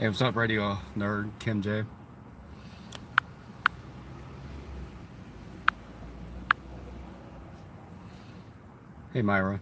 Hey, what's up, radio nerd? Kim J. Hey, Myra.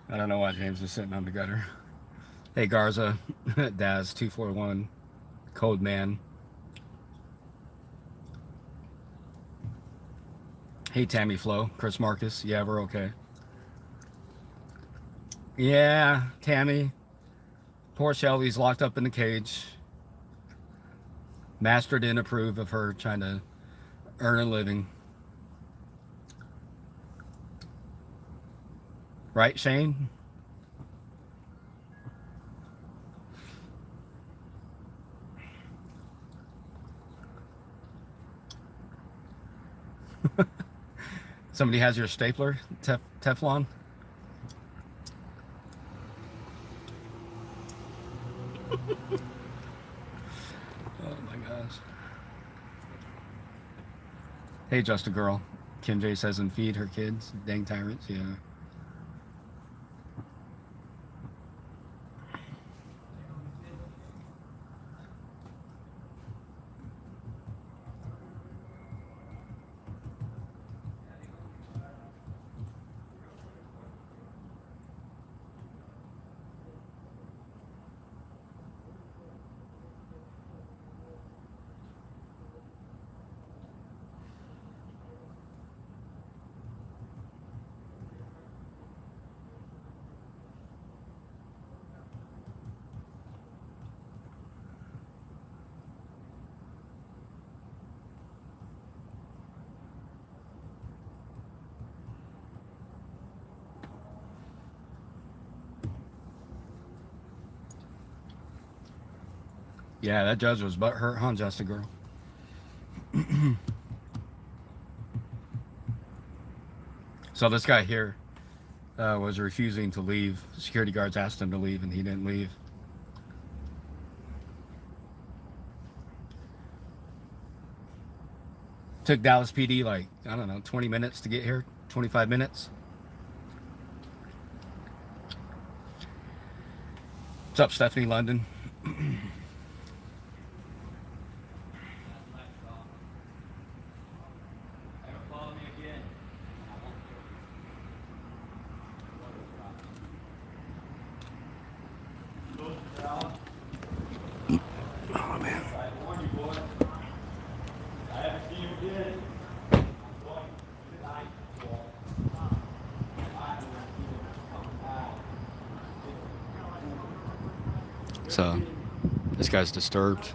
I don't know why James is sitting on the gutter. Hey, Garza. Daz241. Code Man. Hey, Tammy Flo. Chris Marcus. Yeah, we're okay. Yeah, Tammy. Poor Shelby's locked up in the cage. Master didn't approve of her trying to earn a living. Right, Shane? Somebody has your stapler? Teflon? Oh my gosh. Hey, Just a Girl. Kim J says, and feed her kids. Dang tyrants, yeah. Yeah, that judge was butthurt, huh, Just a Girl? So this guy here was refusing to leave. Security guards asked him to leave, and he didn't leave. Took Dallas PD like, I don't know, 20 minutes to get here, 25 minutes. What's up, Stephanie London? Oh, man. So, this guy's disturbed.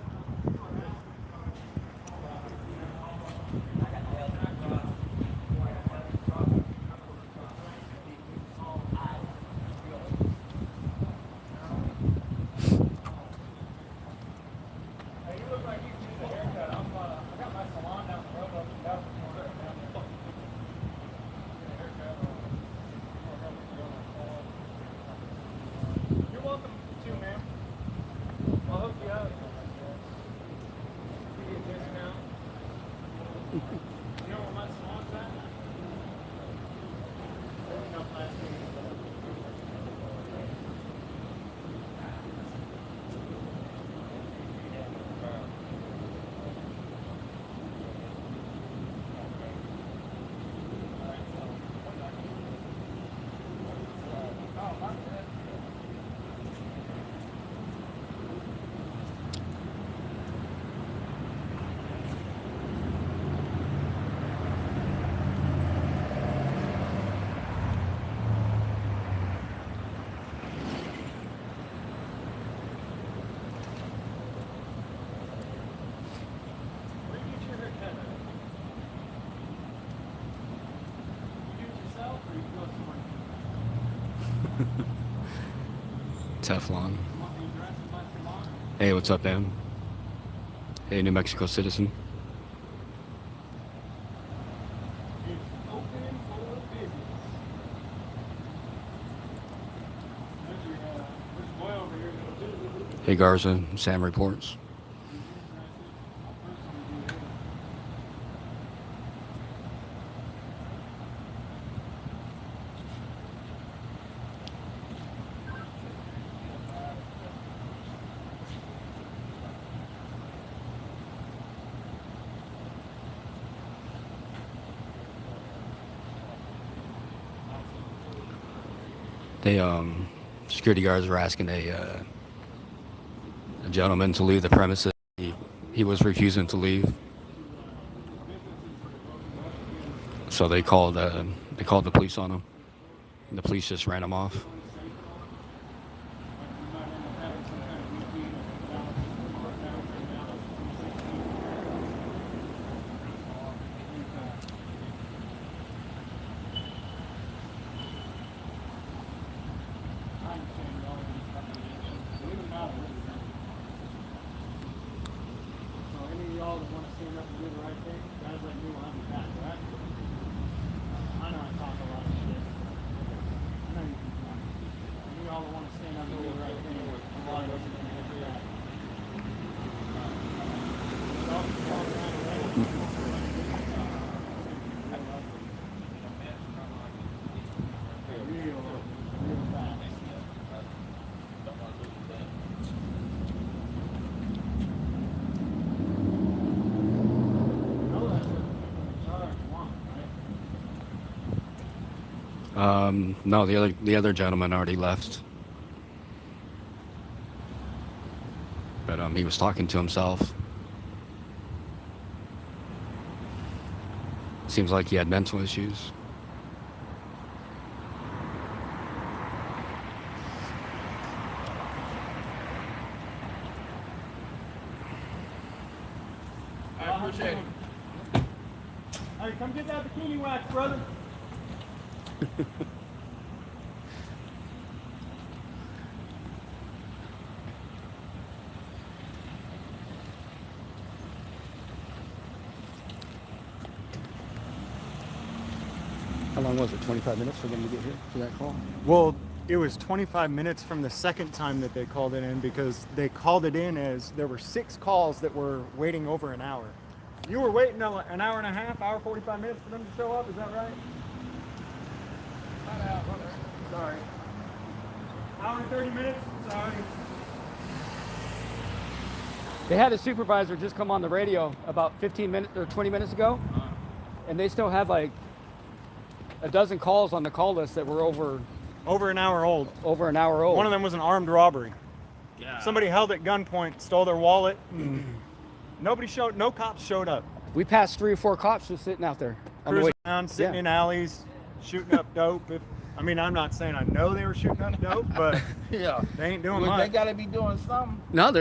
Teflon. Hey, what's up, man? Hey, New Mexico citizen. Hey, Garza. Sam reports. They security guards were asking a gentleman to leave the premises. He was refusing to leave, so they called the police on him. The police just ran him off. No, the other gentleman already left, but he was talking to himself. Seems like he had mental issues. I appreciate it. Hey, come get that bikini wax, brother. How long was it? 25 minutes for them to get here for that call? Well, it was 25 minutes from the second time that they called it in, because they called it in as there were 6 calls that were waiting over an hour. You were waiting an hour and a half, hour 45 minutes for them to show up, is that right? Sorry. Hour and 30 minutes? Sorry. They had a supervisor just come on the radio about 15 minutes or 20 minutes ago, and they still have like a dozen calls on the call list that were over an hour old. Over an hour old. One of them was an armed robbery. Yeah. Somebody held at gunpoint, stole their wallet. No cops showed up. We passed 3 or 4 cops just sitting out there on the way. Cruising around, sitting in alleys, shooting up dope. I'm not saying I know they were shooting up dope, but yeah, they ain't doing much. They gotta be doing something. No,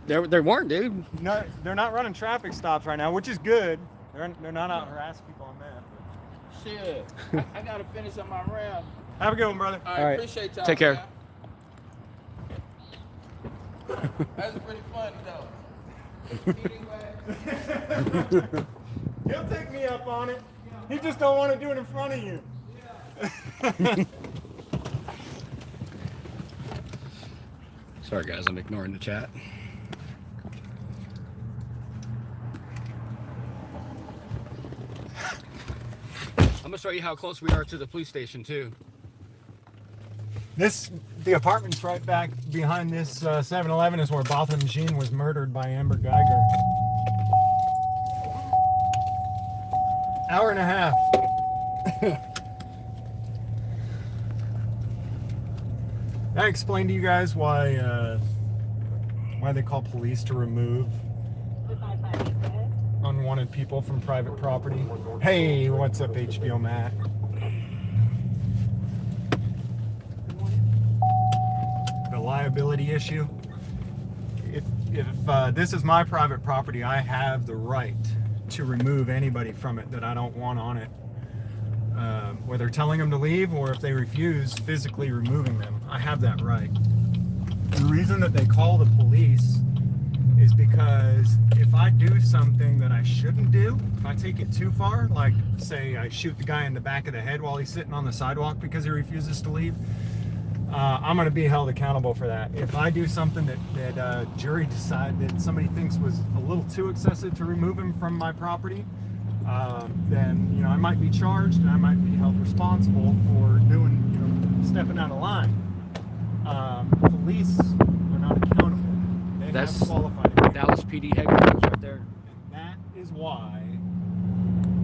they weren't, dude. No, they're not running traffic stops right now, which is good. They're not out harassing people on that. But. Shit, I gotta finish up my round. Have a good one, brother. All right. Appreciate y'all. Take care. That's pretty fun, though. He'll take me up on it. He just don't want to do it in front of you. Sorry, guys, I'm ignoring the chat. I'm gonna show you how close we are to the police station too. The apartment's right back behind this 7-Eleven is where Botham Jean was murdered by Amber Geiger. Hour and a half. I explained to you guys why they call police to remove unwanted people from private property. Hey, what's up, HBO Matt? The liability issue. If this is my private property, I have the right to remove anybody from it that I don't want on it. where they're telling them to leave, or if they refuse, physically removing them. I have that right. The reason that they call the police is because if I do something that I shouldn't do, if I take it too far, like say I shoot the guy in the back of the head while he's sitting on the sidewalk because he refuses to leave, I'm going to be held accountable for that. If I do something that jury decide that somebody thinks was a little too excessive to remove him from my property, then I might be charged and I might be held responsible for doing, stepping out of line. Police are not accountable. They That's have qualified. Dallas PD headquarters right there. And that is why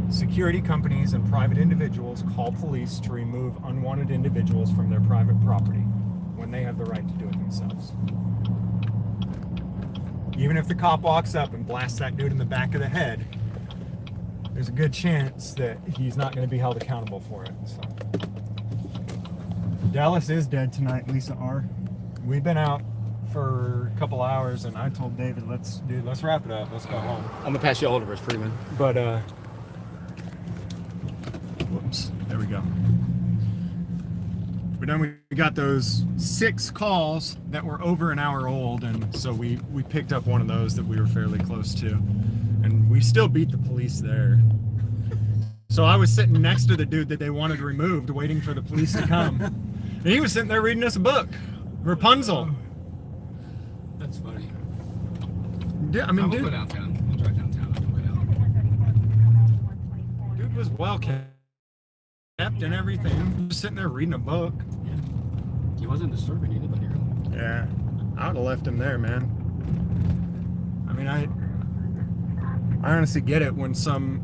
security companies and private individuals call police to remove unwanted individuals from their private property when they have the right to do it themselves. Even if the cop walks up and blasts that dude in the back of the head, there's a good chance that he's not going to be held accountable for it. So. Dallas is dead tonight, Lisa R. We've been out for a couple hours, and I told David, let's wrap it up. Let's go home. I'm gonna pass you over, Freeman. But whoops, there we go. But then we got those 6 calls that were over an hour old, and so we picked up one of those that we were fairly close to, and we still beat the police there. So I was sitting next to the dude that they wanted removed, waiting for the police to come, and he was sitting there reading us a book, Rapunzel. That's funny. Yeah, I mean, I'll go dude, downtown. I'll drive downtown on the way out. dude was well kept and everything. Just sitting there reading a book. He wasn't disturbing anybody really. Yeah, I would have left him there, man. I mean, I honestly get it when some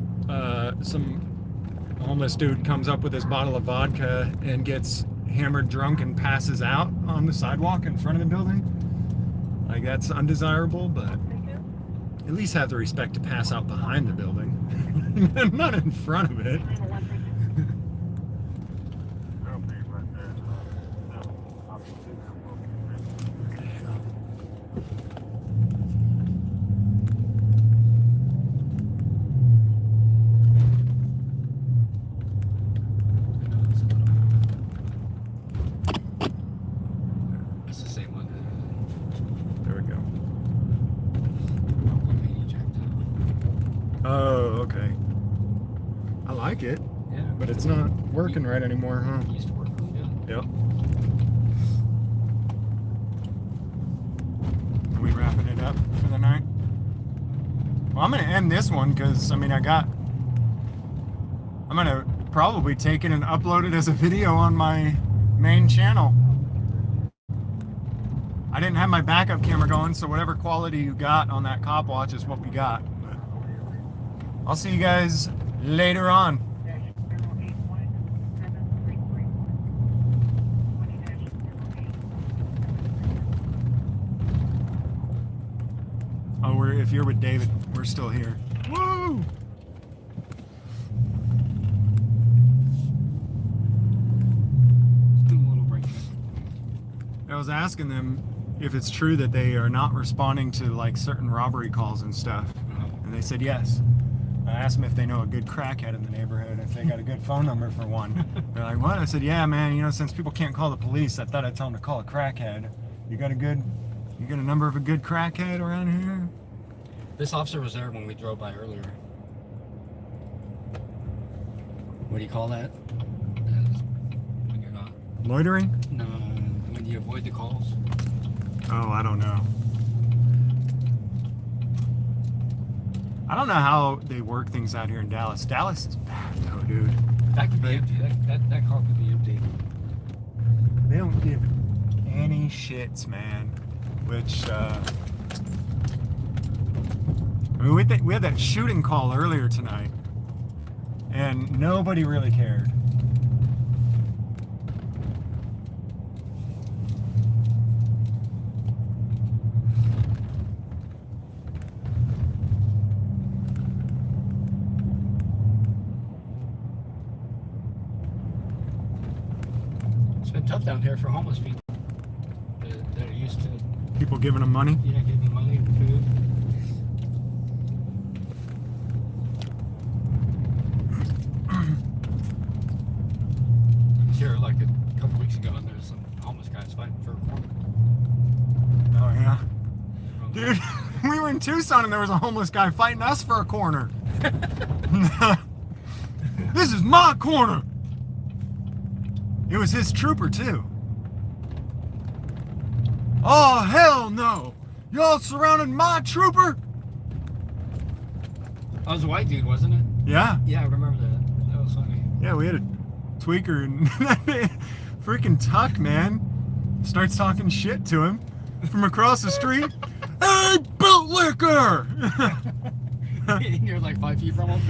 homeless dude comes up with his bottle of vodka and gets hammered drunk and passes out on the sidewalk in front of the building. Like, that's undesirable, but at least have the respect to pass out behind the building, not in front of it. That's the same one. There we go. Oh, okay. I like it, Yeah. but it's not working right anymore, huh? It used to work really good. Yep. Are we wrapping it up for the night? Well, I'm going to end this one because, I mean, I'm going to probably take it and upload it as a video on my main channel. I didn't have my backup camera going, so whatever quality you got on that cop watch is what we got. But I'll see you guys later on. Oh, if you're with David, we're still here. Woo! Let's do a little break. I was asking them if it's true that they are not responding to like certain robbery calls and stuff, and they said yes. I asked them if they know a good crackhead in the neighborhood, if they got a good phone number for one. They're like, what? I said, yeah, man, since people can't call the police, I thought I'd tell them to call a crackhead. You got a number of a good crackhead around here? This officer was there when we drove by earlier. What do you call that? When you're not. Loitering? No, when you avoid the calls. Oh, I don't know. I don't know how they work things out here in Dallas. Dallas is bad though, dude. That could be empty. That car could be empty. They don't give any shits, man. Which, I mean, we had that shooting call earlier tonight, and nobody really cared. It's been tough down here for homeless people that are used to, People giving them money. yeah, giving money and food. like a couple weeks ago, and there's some homeless guys fighting for a corner. Oh yeah. Dude, we were in Tucson and there was a homeless guy fighting us for a corner. This is my corner. It was his trooper too. Oh hell no! Y'all surrounded my trooper? Oh, it was a white dude, wasn't it? Yeah. Yeah, I remember that. That was funny. Yeah, we had a tweaker and freaking Tuck, man, starts talking shit to him from across the street. Hey, bootlicker! You're like 5 feet from him.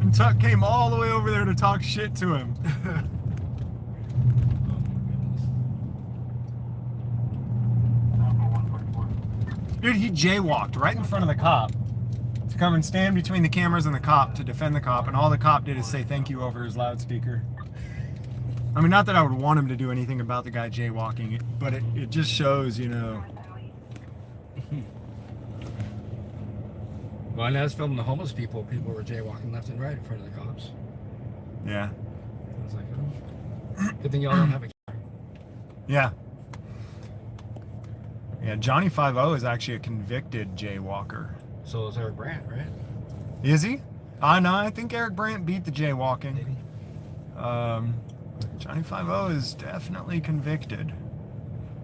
And Tuck came all the way over there to talk shit to him. Oh my goodness. Dude, he jaywalked right in front of the cop to come and stand between the cameras and the cop to defend the cop, and all the cop did is say thank you over his loudspeaker. I mean, not that I would want him to do anything about the guy jaywalking, but it just shows, you know. Well, and I was filming the homeless people. People were jaywalking left and right in front of the cops. Yeah. I was like, oh, good thing y'all don't have a car. Yeah. Yeah, Johnny 5-0 is actually a convicted jaywalker. So is Eric Brandt, right? Is he? No, I think Eric Brandt beat the jaywalking. Maybe. Johnny 5-0 is definitely convicted.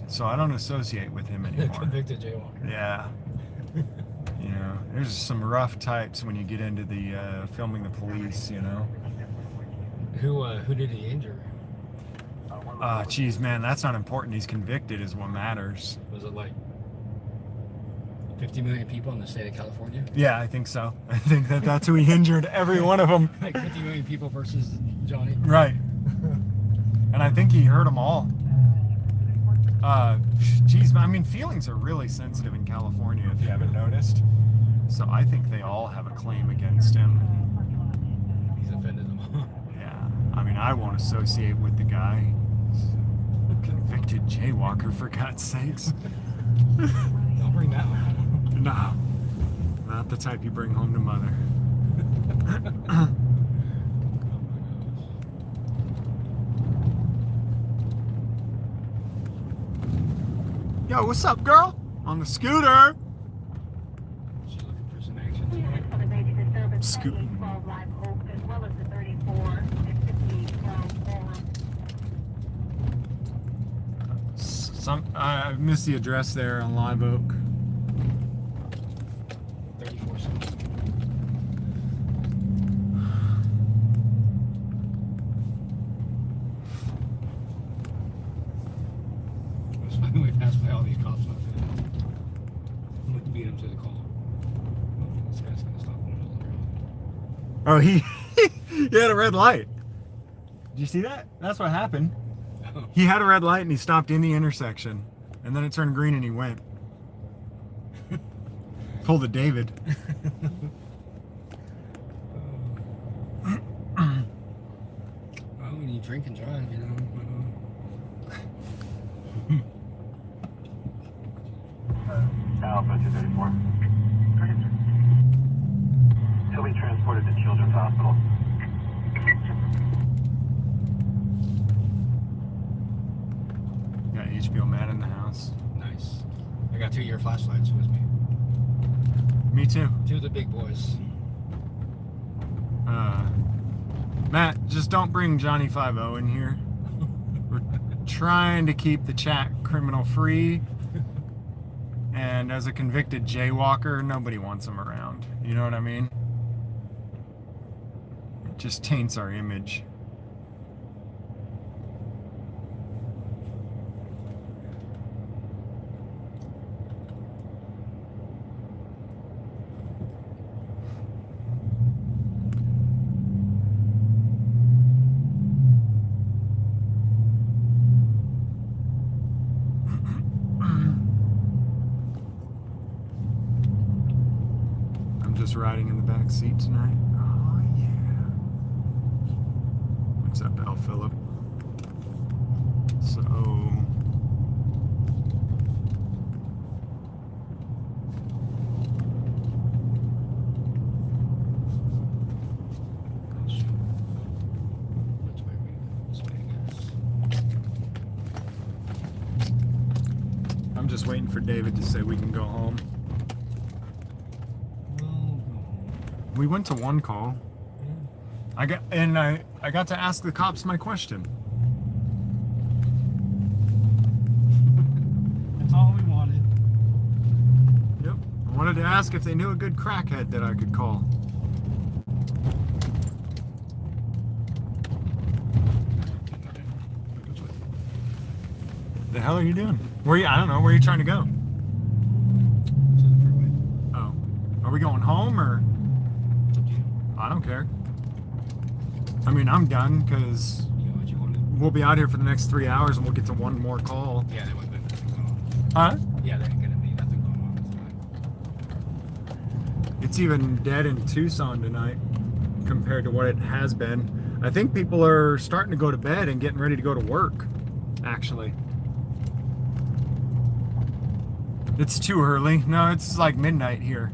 So I don't associate with him anymore. Convicted jaywalker. Yeah. You know, there's some rough types when you get into the filming the police, you know. Who did he injure? Geez, man, that's not important. He's convicted is what matters. Was it like 50 million people in the state of California? Yeah, I think so. I think that's who he injured, every one of them. Like 50 million people versus Johnny? Right. And I think he hurt them all. Geez, I mean, feelings are really sensitive in California, if you haven't noticed. So I think they all have a claim against him. He's offended them all. Yeah. I mean, I won't associate with the guy. Convicted jaywalker, for God's sakes. Don't bring that one home. No. Not the type you bring home to mother. Yo, what's up, girl? On the scooter. She's looking for some action. Scooting. I missed the address there on Live Oak. 34 cents. It's funny we passed by all these cops up there. I'm going to beat him to the call. This guy's going to stop in the middle of the road. Oh, he had a red light. Did you see that? That's what happened. Oh. He had a red light and he stopped in the intersection. And then it turned green and he went. Pulled a David. Well, when you drink and drive, you know. Alpha 234. He'll be transported to Children's Hospital. Got HBO man in the house. Nice. I got 2 year flashlights with me. Me too. 2 of the big boys. Matt, just don't bring Johnny 5-0 in here. We're trying to keep the chat criminal free. And as a convicted jaywalker, nobody wants him around. You know what I mean? It just taints our image. Just riding in the back seat tonight. Oh yeah. What's up, Al Phillip? So Which way we go? just waiting for David to say we can go home. We went to one call. I got to ask the cops my question. That's all we wanted. Yep. I wanted to ask if they knew a good crackhead that I could call. The hell are you doing? I don't know. Where are you trying to go? To the freeway. Oh. Are we going home or? It's up to you. I don't care. I mean, I'm done because You know what you wanted? we'll be out here for the next 3 hours and we'll get to one more call. Yeah, there wouldn't be nothing going on. Huh? Yeah, there ain't gonna be nothing going on. It's fine. It's even dead in Tucson tonight compared to what it has been. I think people are starting to go to bed and getting ready to go to work, actually. It's too early. No, it's like midnight here.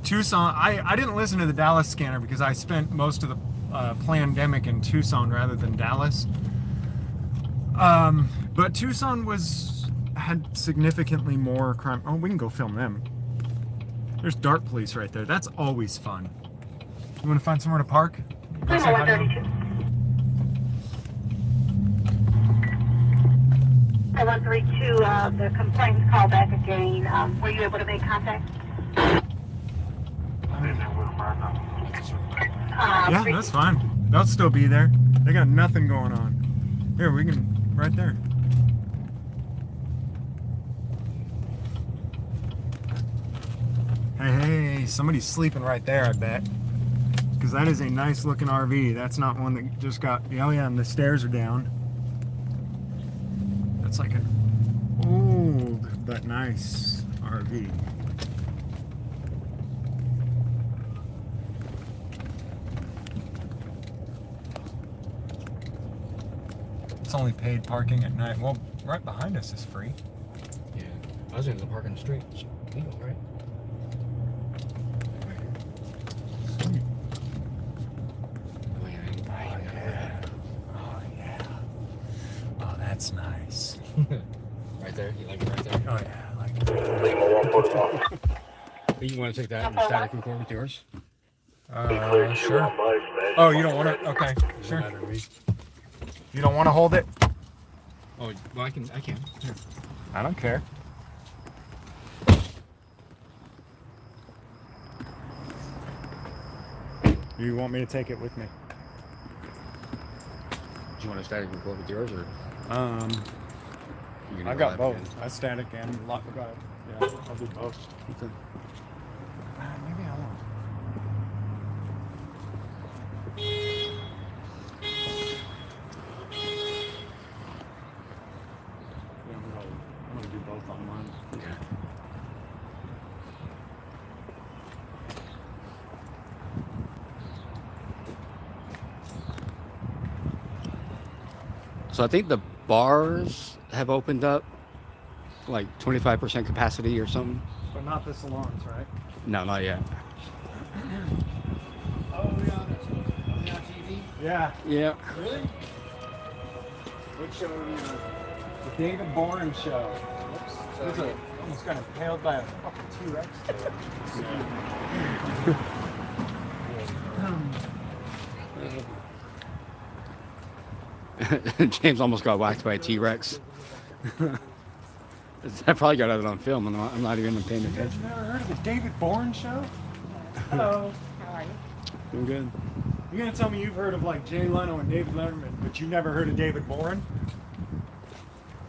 Tucson, I didn't listen to the Dallas scanner because I spent most of the pandemic in Tucson rather than Dallas. But Tucson had significantly more crime. Oh, we can go film them. There's Dart Police right there. That's always fun. You want to find somewhere to park? Go say hi to them? 132, the complaints call back again. Were you able to make contact? Yeah, that's fine. They'll still be there. They got nothing going on. Here, we can, right there. Hey, somebody's sleeping right there, I bet. Because that is a nice looking RV. That's not one that just got, oh yeah, and the stairs are down. That's like an old but nice RV. It's only paid parking at night. Well, right behind us is free. Yeah. I was in the park on the street. It's legal, right? Right here. Sweet. Oh, yeah. Oh, yeah. Oh, that's nice. Right there? You like it right there? Oh, yeah, I like it. You want to take that and static record with yours? Sure. Oh, you don't want to? Okay, sure. You don't want to hold it? Oh, well, I can. Here. I don't care. You want me to take it with me? Do you want to static record with yours, or? You can I go got live both. again? I static and lock. Yeah, I'll do both. Okay. Maybe I won't. Yeah, I'm gonna do both on mine. Okay. So I think the bars have opened up, like 25% capacity or something. But not the salons, right? No, not yet. Oh, we on TV? Yeah. Yeah. Really? What show are you on? The David Boren Show. Whoops. Almost got impaled by a fucking T-Rex. James almost got whacked by a T-Rex. I probably got it on film. I'm not even paying You guys attention. never heard of the David Boren Show? Hello. How are you? Doing good. You're gonna tell me you've heard of like Jay Leno and David Letterman, but you never heard of David Boren?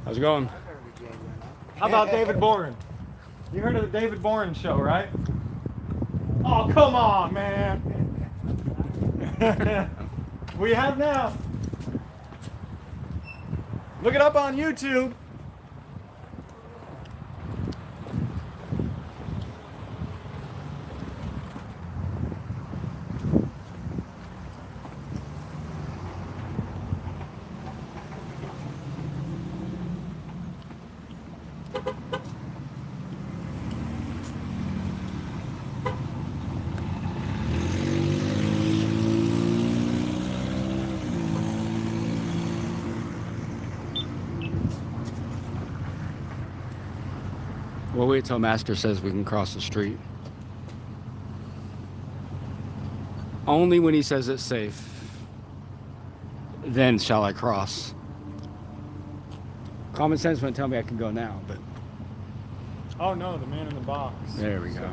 How's it going? How about David Boren? You heard of the David Boren Show, right? Oh, come on, man. We have now. Look it up on YouTube. We'll wait till Master says we can cross the street. Only when he says it's safe. Then shall I cross. Common sense wouldn't tell me I can go now, but Oh no, the man in the box. there we go.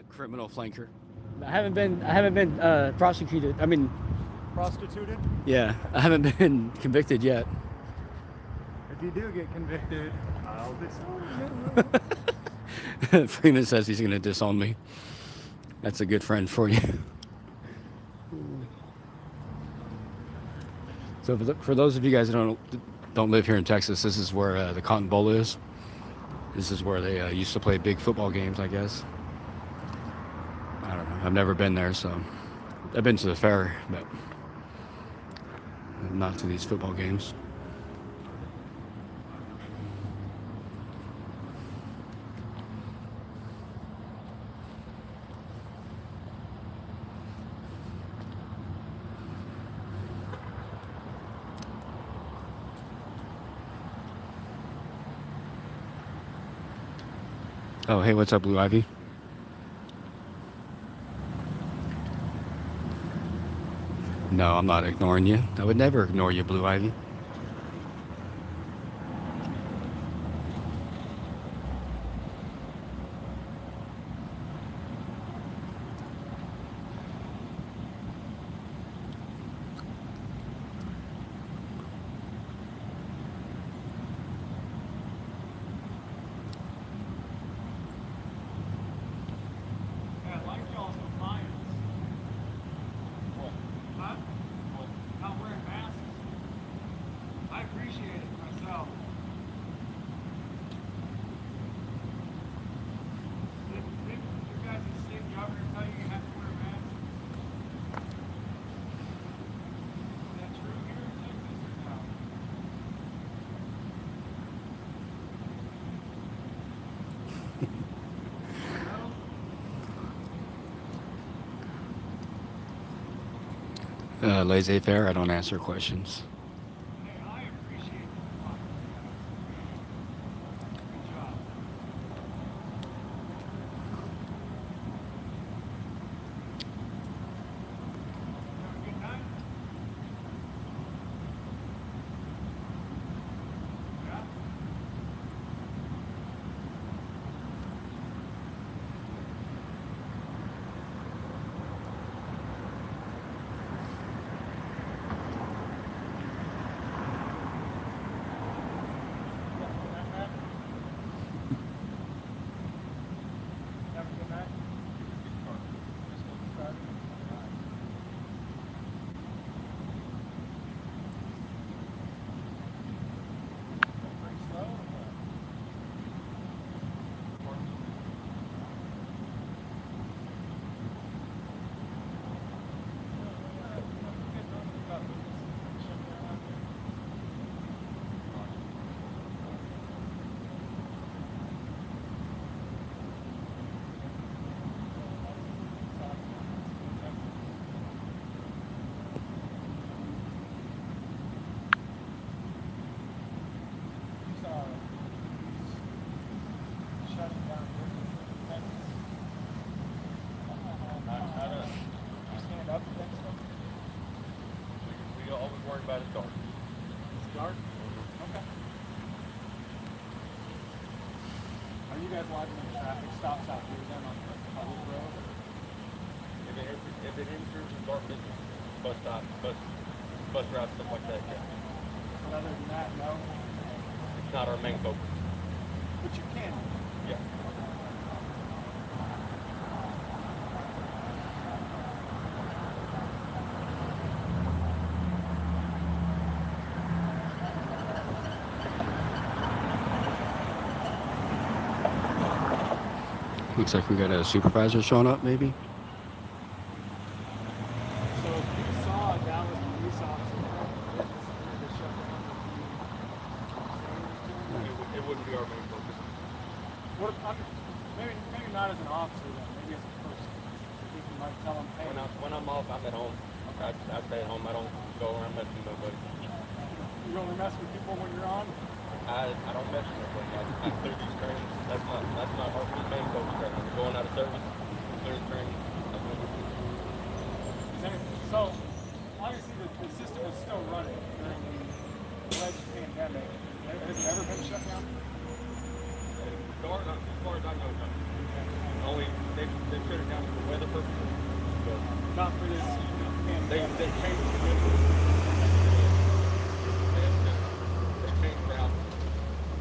Criminal flanker. I haven't been prosecuted. I mean, Prostituted? yeah, I haven't been convicted yet. If you do get convicted, I'll disown you. Freeman says he's going to disown me. That's a good friend for you. So for those of you guys that don't live here in Texas, this is where the Cotton Bowl is. This is where they used to play big football games, I guess. I don't know. I've never been there, so I've been to the fair, but not to these football games. Oh, hey, what's up, Blue Ivy? No, I'm not ignoring you. I would never ignore you, Blue Ivy. Yeah, I like y'all's compliance. Huh? Not wearing masks. I appreciate it myself. Did your guys' state governor tell you you have to wear a mask? Is that true here in Texas or no? Laissez-faire, I don't answer questions. Hey, I appreciate the compliance, guys. Good job. Have a good night. Yeah? Have a good night. Pretty slow. Shutting down you stand up against them? We always worry about it dark. It's dark? Okay. Are you guys watching the traffic stops out here then on the public road? If it enters in dark business, bus stop, bus routes, stuff like that, yeah. But other than that, no? It's not our main focus. But you can. Yeah. Looks like we got a supervisor showing up, maybe. So if you saw a Dallas police officer, to shut down It wouldn't be our main focus. what if, maybe not as an officer then, maybe as a person. think you might tell them, hey, When I'm off, I'm at home. I stay at home. I don't go around messing with nobody. you only mess with people when you're on? I don't mess with nobody. I clear these trains. That's my main focus right now. Going out of service, clear the trains. So, obviously the system is still running during the alleged pandemic. Has it ever been shut down? As far as I know, no. Only they shut it down for weather purposes. But Not for this pandemic. they changed the weather. They changed routes,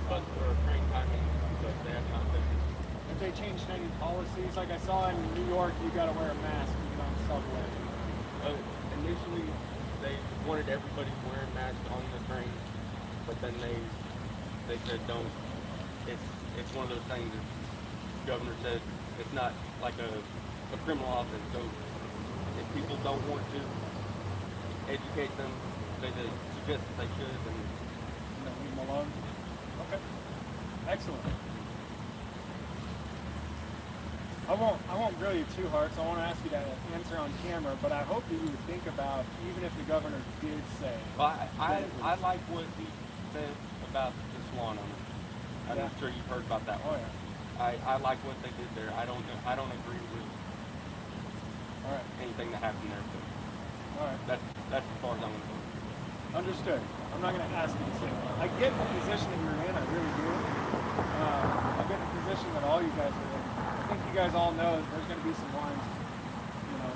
bus or train timing, but they have not fixed it. Have they changed any policies? Like I saw in New York, you got to wear a mask when you're on the subway. Initially, they wanted everybody wearing masks on the train, but then they said don't. It's one of those things that the governor said it's not like a criminal offense. So if people don't want to educate them, they suggest that they should, and Leave them alone. Okay. Excellent. I won't grill you too hard, so I won't ask you to answer on camera, but I hope that you would think about, even if the governor did say. well, I like what he said about the Swan owner. I'm Yeah. sure you've heard about that Oh one. yeah. I like what they did there. I don't agree with All right. anything that happened there, but All right. that's as far as I'm going to go. Understood. I'm not going to ask you to say. I get the position that you're in. I really do. I get the position that all you guys are in. I think you guys all know that there's going to be some lines. You know,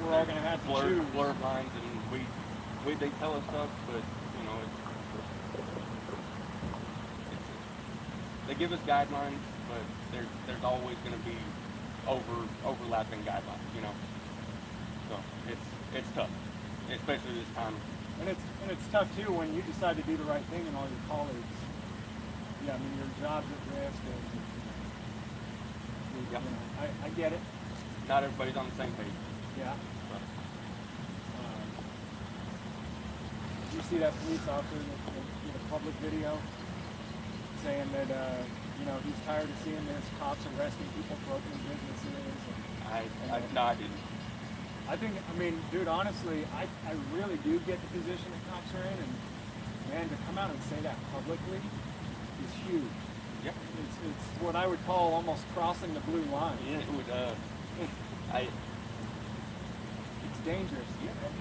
we're all going to have to choose. blurred lines, and we they tell us stuff, but you know it's they give us guidelines, but there's always going to be overlapping guidelines, you know. So it's tough, especially this time. And it's tough too when you decide to do the right thing and all your colleagues. Yeah, I mean your job's at risk. And, Yeah. you know, I get it. Not everybody's on the same page. Yeah. But Did you see that police officer that did a public video saying that you know he's tired of seeing this cops arresting people for opening businesses? And, no, I didn't. I think, I mean, dude, honestly, I really do get the position that cops are in, and man, to come out and say that publicly is huge. Yep. It's what I would call almost crossing the blue line. Yeah, it would. It's dangerous.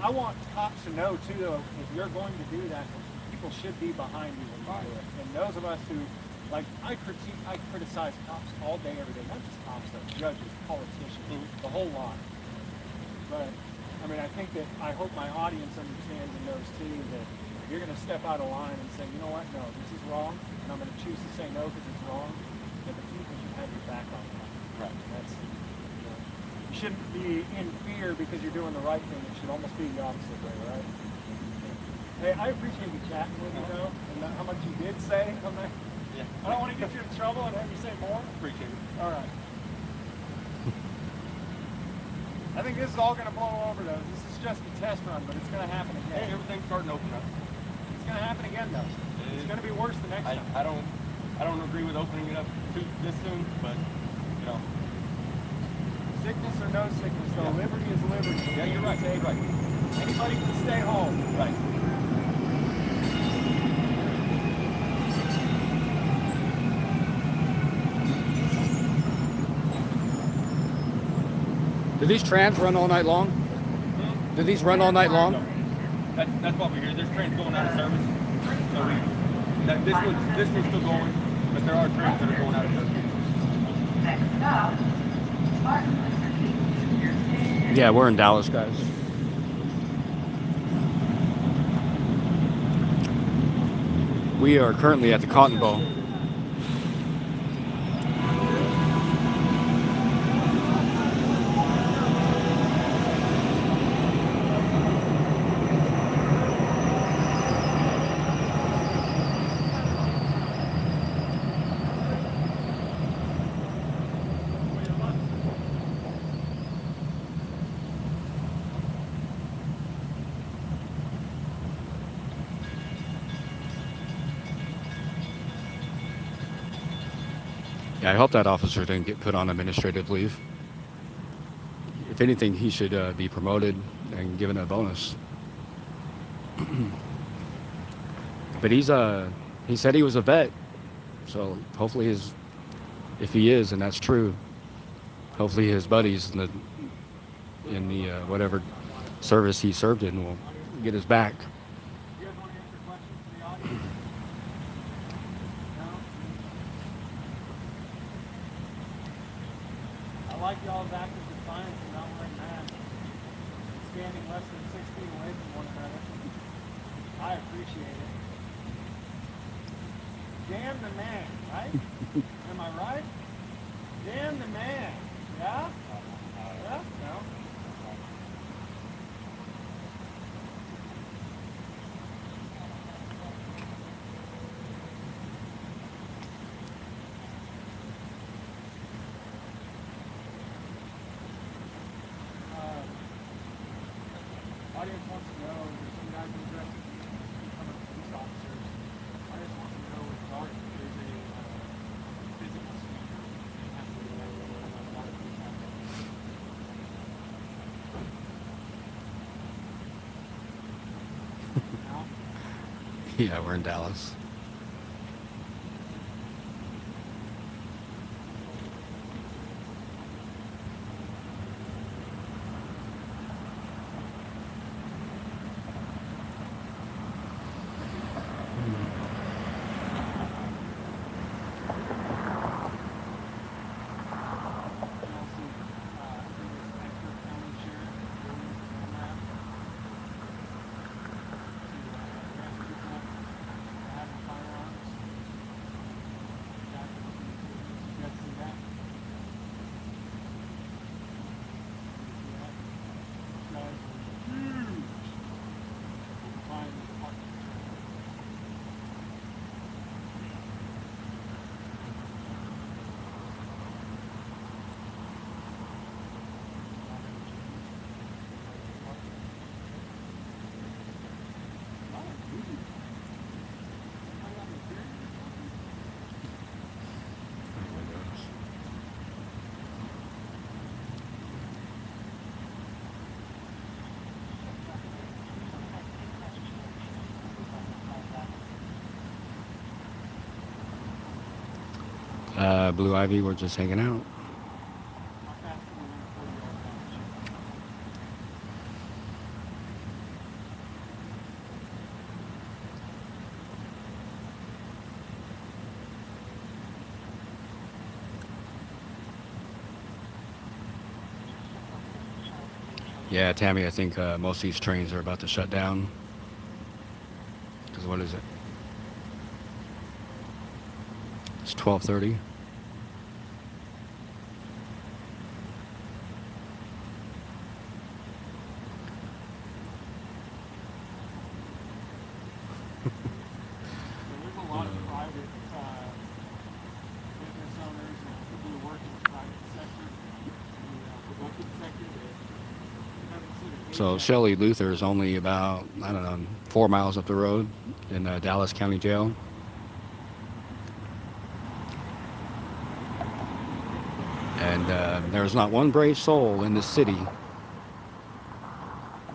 I want cops to know too, though, if you're going to do that, people should be behind you when you do it. And those of us who, like, I criticize cops all day, every day. Not just cops, though, judges, politicians, the whole lot. But, I mean, I think that, I hope my audience understands and knows too that if you're going to step out of line and say, you know what, no, this is wrong, and I'm going to choose to say no because it's wrong, that the people should have your back on that. Right. That's, you know, you shouldn't be in fear because you're doing the right thing. It should almost be the opposite way, right? Hey, I appreciate you chatting with me, though, and how much you did say. Yeah. I don't want to get you in trouble and have you say more. Appreciate it. All right. I think this is all going to blow over, though. This is just a test run, but it's going to happen Hey, again. everything's starting to open up. It's going to happen again, though. It's going to be worse the next time. I don't agree with opening it up this soon, but you know. Sickness or no sickness, though, Yeah. liberty is liberty. Yeah, you're right. You're right. Anybody can stay home. Right. Do these trams run all night long? Do these run all night long? That's what we hear. There's trains going out of service. So this one's still going, but there are trains that are going out of service. Yeah, we're in Dallas, guys. We are currently at the Cotton Bowl. Yeah, I hope that officer didn't get put on administrative leave. If anything, he should be promoted and given a bonus. But he said he was a vet, so hopefully if he is, and that's true, hopefully his buddies in the whatever service he served in will get his back. You guys want to answer questions from the audience? No? I like y'all's active defiance and not wearing masks. Standing less than 6 feet away from one another. I appreciate it. Damn the man, right? Am I right? Damn the man. Yeah? Yeah? No? Audience wants to know, there's some guys in dress becoming police officers. Audience wants to know regarding if there's any physical standard that has to be met with a lot of police officers. No? Yeah, we're in Dallas. Blue Ivy, we're just hanging out. Yeah, Tammy, I think most of these trains are about to shut down. Because what is it? It's 12:30. There's a lot of private business owners and people who work in the private sector, the productive sector that haven't seen a So paycheck. Shelley Luther is only about, I don't know, 4 miles up the road in Dallas County Jail. And there's not one brave soul in the city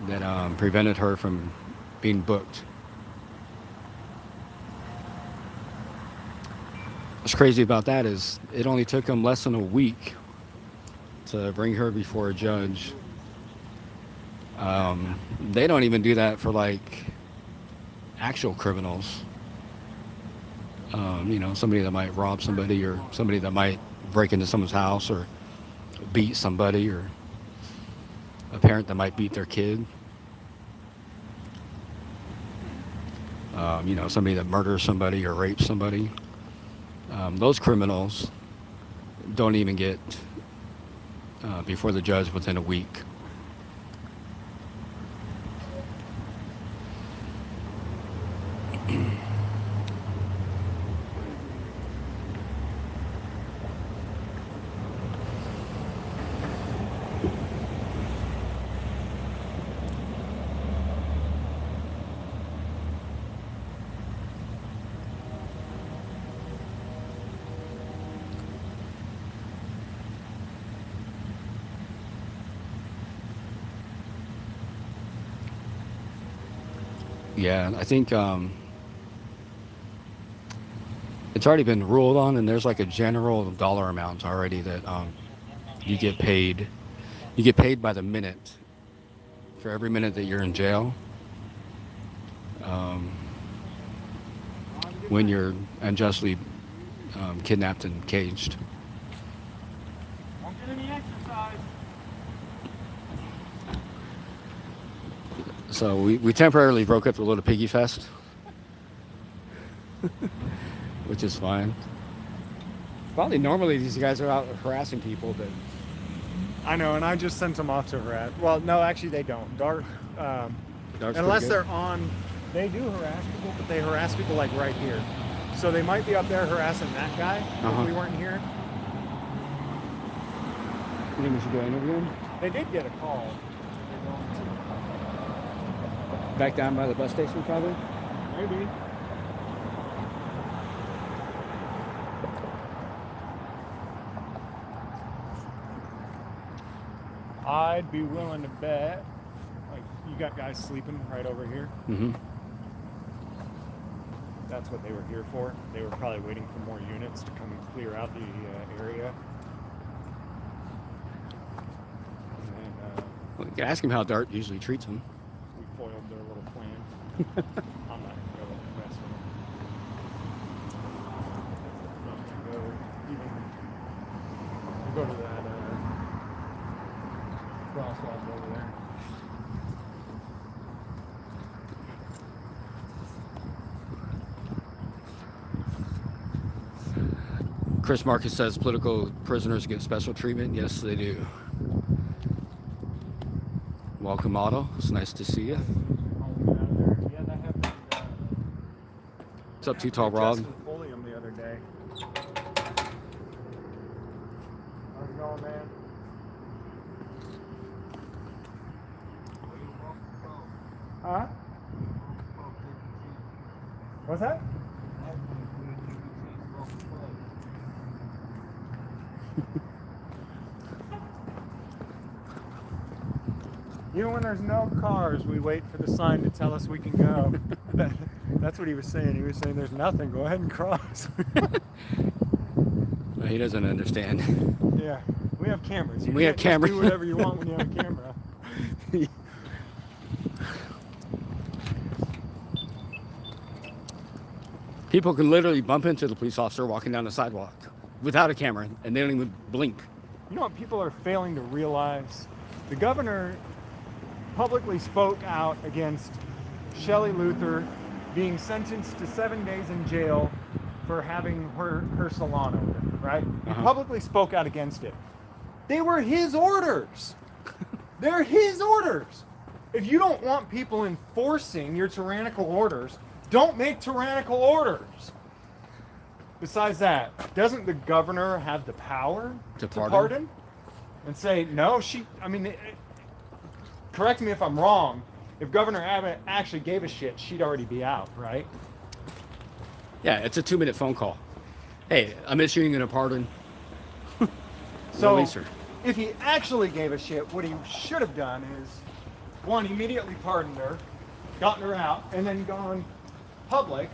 that prevented her from being booked. What's crazy about that is it only took them less than a week to bring her before a judge. They don't even do that for like actual criminals. Somebody that might rob somebody, or somebody that might break into someone's house or beat somebody, or a parent that might beat their kid. Somebody that murders somebody or rapes somebody. Those criminals don't even get before the judge within a week. Yeah, I think it's already been ruled on, and there's like a general dollar amount already that you get paid. You get paid by the minute for every minute that you're in jail. Um, when you're unjustly kidnapped and caged. Won't get any exercise. So we temporarily broke up the little piggy fest, which is fine. Probably normally these guys are out harassing people, but I know, and I just sent them off to harass. Well, no, actually they don't. Dart's Unless pretty they're good. on, they do harass people, but they harass people like right here. So they might be up there harassing that guy if we weren't here. You think we should go interview him? They did get a call. Back down by the bus station, probably. Maybe. I'd be willing to bet, like, you got guys sleeping right over here. Mm-hmm. That's what they were here for. They were probably waiting for more units to come and clear out the area. And then Well, you can ask him how Dart usually treats him. we foiled their little plan. I'm not going to go mess with them. I'm not going to go even go to that crosswalk over there. Chris Marcus says political prisoners get special treatment. Yes, they do. Welcome, Otto. It's nice to see you. Yeah, that happened. What's up, Too Tall Rob? Justin Folium the other day. How's it going, man? Huh? What's that? Even when there's no cars, we wait for the sign to tell us we can go. That's what he was saying. He was saying there's nothing. Go ahead and cross. No, he doesn't understand. Yeah, we have cameras. You We have can't just cameras. do whatever you want when you have a camera. People can literally bump into the police officer walking down the sidewalk without a camera, and they don't even blink. You know what people are failing to realize? The governor publicly spoke out against Shelley Luther being sentenced to 7 days in jail for having her salon open, right? He publicly spoke out against it. They were his orders. They're his orders. If you don't want people enforcing your tyrannical orders, don't make tyrannical orders. Besides that, doesn't the governor have the power To to pardon? pardon? And say, no, correct me if I'm wrong, if Governor Abbott actually gave a shit, she'd already be out, right? Yeah, it's a 2-minute phone call. Hey, I'm issuing a pardon. So, Release her. if he actually gave a shit, what he should have done is, one, immediately pardoned her, gotten her out, and then gone public,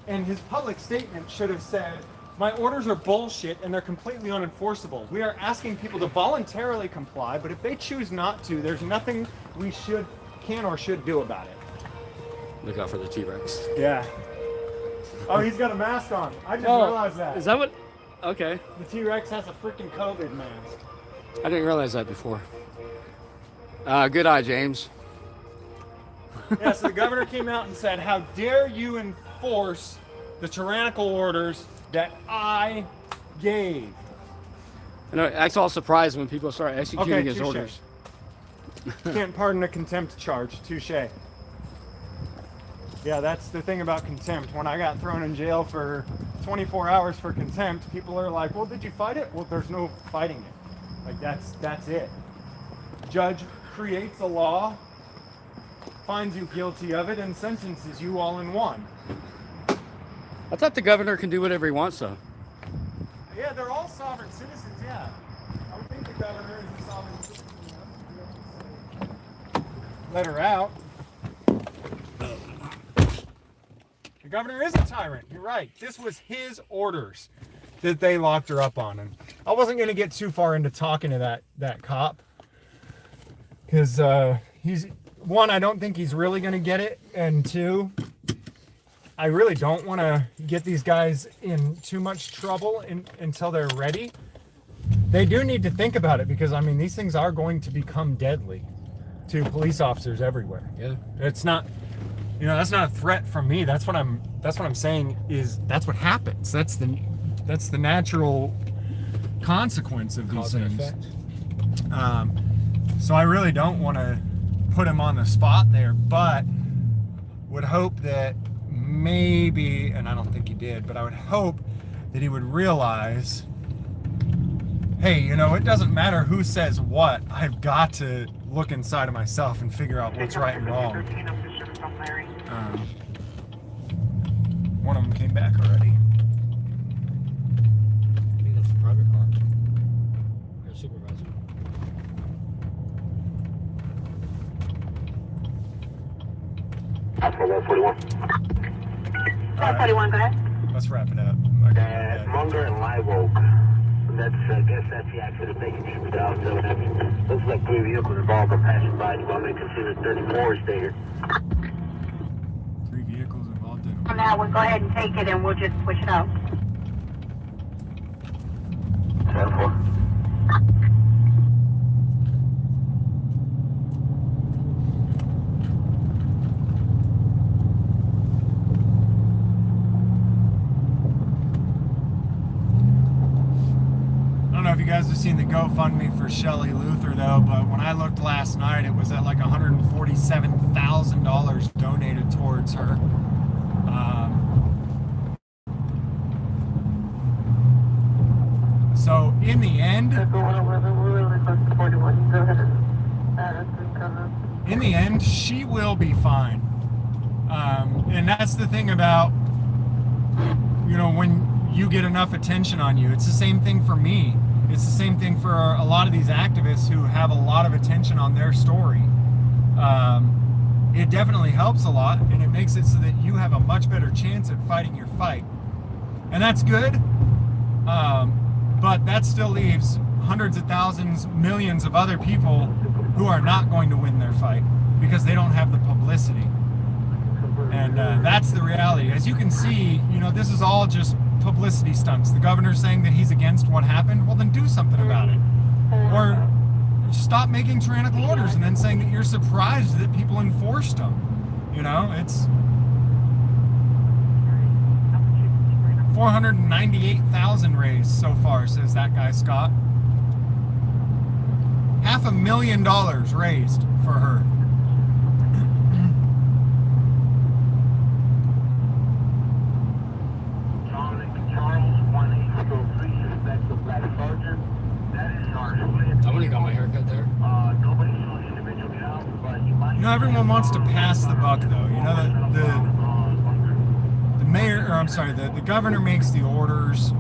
and his public statement should have said, my orders are bullshit and they're completely unenforceable. We are asking people to voluntarily comply, but if they choose not to, there's nothing we can or should do about it. Look out for the T-Rex. Yeah. Oh, he's got a mask on. I just realized that. Is that what? Okay. The T-Rex has a freaking COVID mask. I didn't realize that before. Good eye, James. Yeah, so the governor came out and said, how dare you enforce the tyrannical orders that I gave. I know, acts all surprised when people start executing Okay, his touche. orders. Can't pardon a contempt charge. Touche. Yeah, that's the thing about contempt. When I got thrown in jail for 24 hours for contempt, people are like, well, did you fight it? Well, there's no fighting it. Like, that's it. Judge creates a law, finds you guilty of it, and sentences you all in one. I thought the governor can do whatever he wants, though. Yeah, they're all sovereign citizens, yeah. I would think the governor is a sovereign citizen enough to be able to say, let her out. The governor is a tyrant. You're right. This was his orders that they locked her up on. And I wasn't going to get too far into talking to that cop. Because he's, one, I don't think he's really going to get it. And two, I really don't want to get these guys in too much trouble until they're ready. They do need to think about it because, I mean, these things are going to become deadly to police officers everywhere. Yeah. It's not, you know, that's not a threat from me. That's what I'm saying is that's what happens. That's the natural consequence of these Cause and things. effect. So I really don't want to put him on the spot there, but would hope that maybe, and I don't think he did, but I would hope that he would realize, hey, you know, it doesn't matter who says what. I've got to look inside of myself and figure out what's right and wrong. One of them came back already. I think that's a private car. Or a supervisor. Alpha 141. 141, go ahead. Let's wrap it up. Munger and Live Oak. I guess that's the accident making trip down. So looks like 3 vehicles involved are passing by. Do you want me to consider 34 or stay here? 3 vehicles involved in On that one, go ahead and take it and we'll just push it out. 10-4. I don't know if you guys have seen the GoFundMe for Shelley Luther though, but when I looked last night, it was at like $147,000 donated towards her. So in the end, she will be fine. And that's the thing about, you know, when you get enough attention on you. It's the same thing for me. It's the same thing for a lot of these activists who have a lot of attention on their story. It definitely helps a lot, and it makes it so that you have a much better chance at fighting your fight. And that's good, but that still leaves hundreds of thousands, millions of other people who are not going to win their fight because they don't have the publicity. And that's the reality. As you can see, you know, this is all just publicity stunts. The governor's saying that he's against what happened. Well, then do something about it. Or stop making tyrannical orders and then saying that you're surprised that people enforced them. You know, it's 498,000 raised so far, says that guy Scott. $500,000 raised for her. I would've got my haircut there. You know, everyone wants to pass the buck, though. You know, the mayor, or I'm sorry, the governor makes the orders.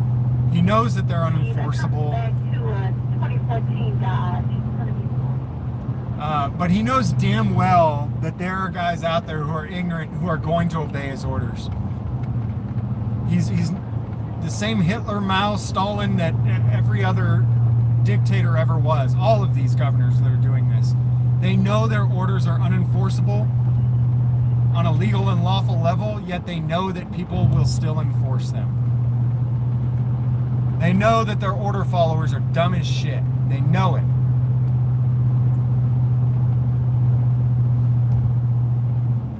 He knows that they're unenforceable. But he knows damn well that there are guys out there who are ignorant, who are going to obey his orders. He's the same Hitler, Mao, Stalin that every other dictator ever was. All of these governors that are doing this. They know their orders are unenforceable on a legal and lawful level, yet they know that people will still enforce them. They know that their order followers are dumb as shit. They know it.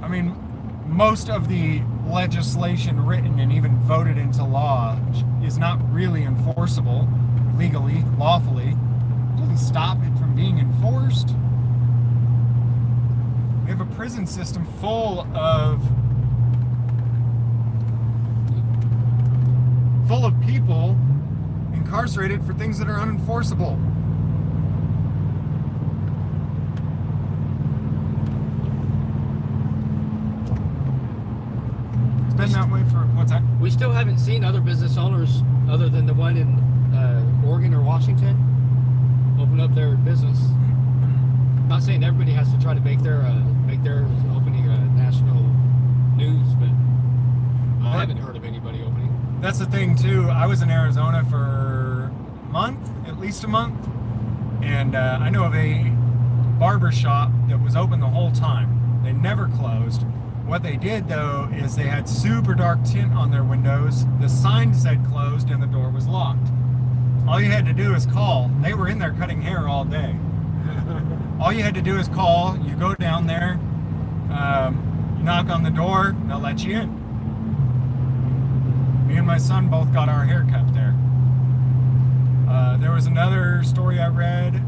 I mean, most of the legislation written and even voted into law is not really enforceable legally, lawfully. It doesn't stop it from being enforced. We have a prison system full of people incarcerated for things that are unenforceable. It's been that way for, what's that? We still haven't seen other business owners other than the one in Oregon or Washington open up their business. I'm not saying everybody has to try to make their opening national news, but haven't heard of anybody opening. That's the thing too. I was in Arizona for a month, at least a month, and I know of a barber shop that was open the whole time. They never closed. What they did though is they had super dark tint on their windows. The sign said closed and the door was locked. All you had to do is call. They were in there cutting hair all day. All you had to do is call. You go down there, you knock on the door, they'll let you in. Me and my son both got our hair cut there. There was another story I read,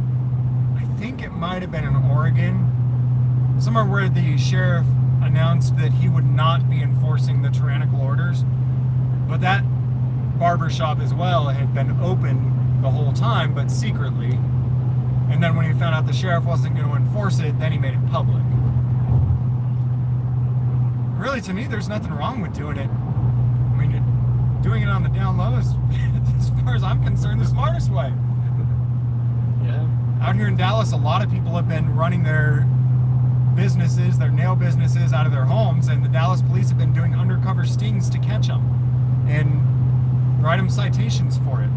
I think it might have been in Oregon, somewhere where the sheriff announced that he would not be enforcing the tyrannical orders, but that barber shop as well had been open the whole time, but secretly. And then when he found out the sheriff wasn't going to enforce it, then he made it public. Really, to me, there's nothing wrong with doing it. I mean, doing it on the down low is, as far as I'm concerned, the smartest way. Yeah. Out here in Dallas, a lot of people have been running their businesses, their nail businesses, out of their homes, and the Dallas police have been doing undercover stings to catch them and write them citations for it.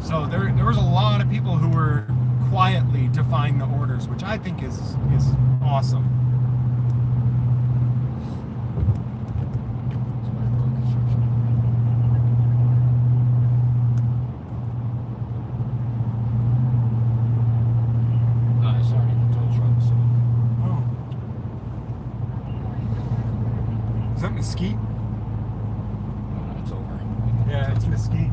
So there was a lot of people who were quietly defying the orders, which I think is awesome. It's already in the tow truck, so. Oh. Is that Mesquite? It's over. Yeah, it's Mesquite.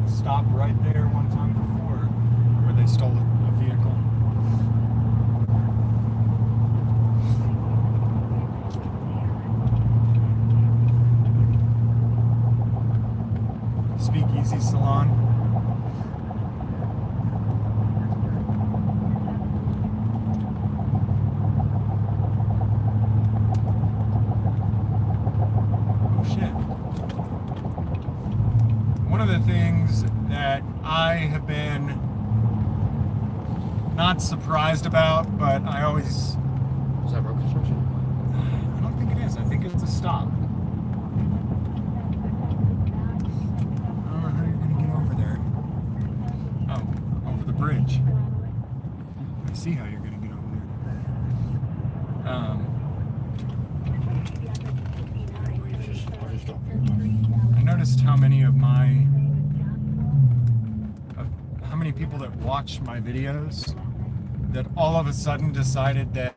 Stopped right there one time before where they stole a vehicle. Speakeasy Salon. Oh shit. One of the things that I have been not surprised about, but I always... Is that road construction? I don't think it is. I think it's a stop. I don't know how you're going to get over there. Oh, over the bridge. I see how you're going to get over there. I'll just stop here. I noticed how many of how many people that watch my videos that all of a sudden decided that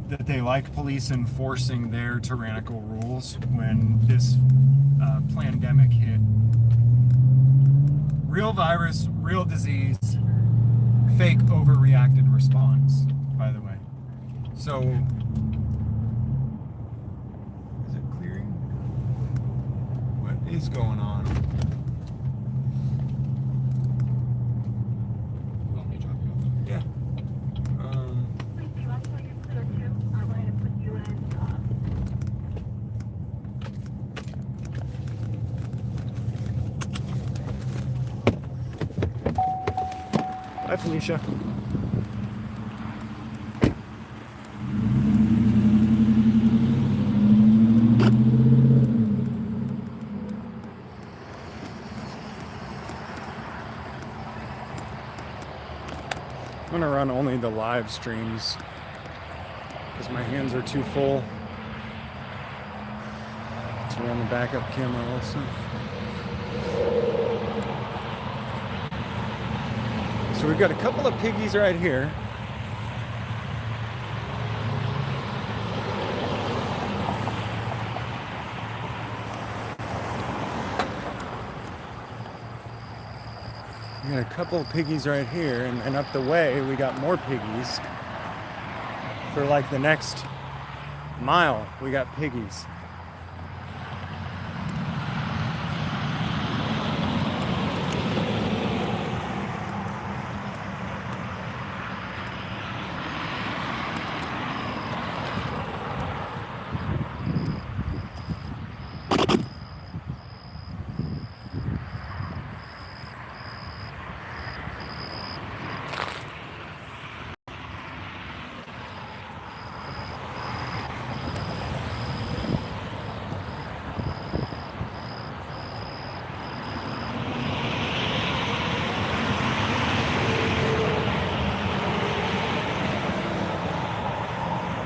that they like police enforcing their tyrannical rules when this pandemic hit. Real virus, real disease, fake overreacted response, by the way. So, is it clearing? What is going on? You want me to drop you off? Yeah. Hi, Felicia. I'm gonna run only the live streams because my hands are too full to run the backup camera also. So we've got a couple of piggies right here. We got a couple of piggies right here, and up the way we got more piggies. For like the next mile, we got piggies.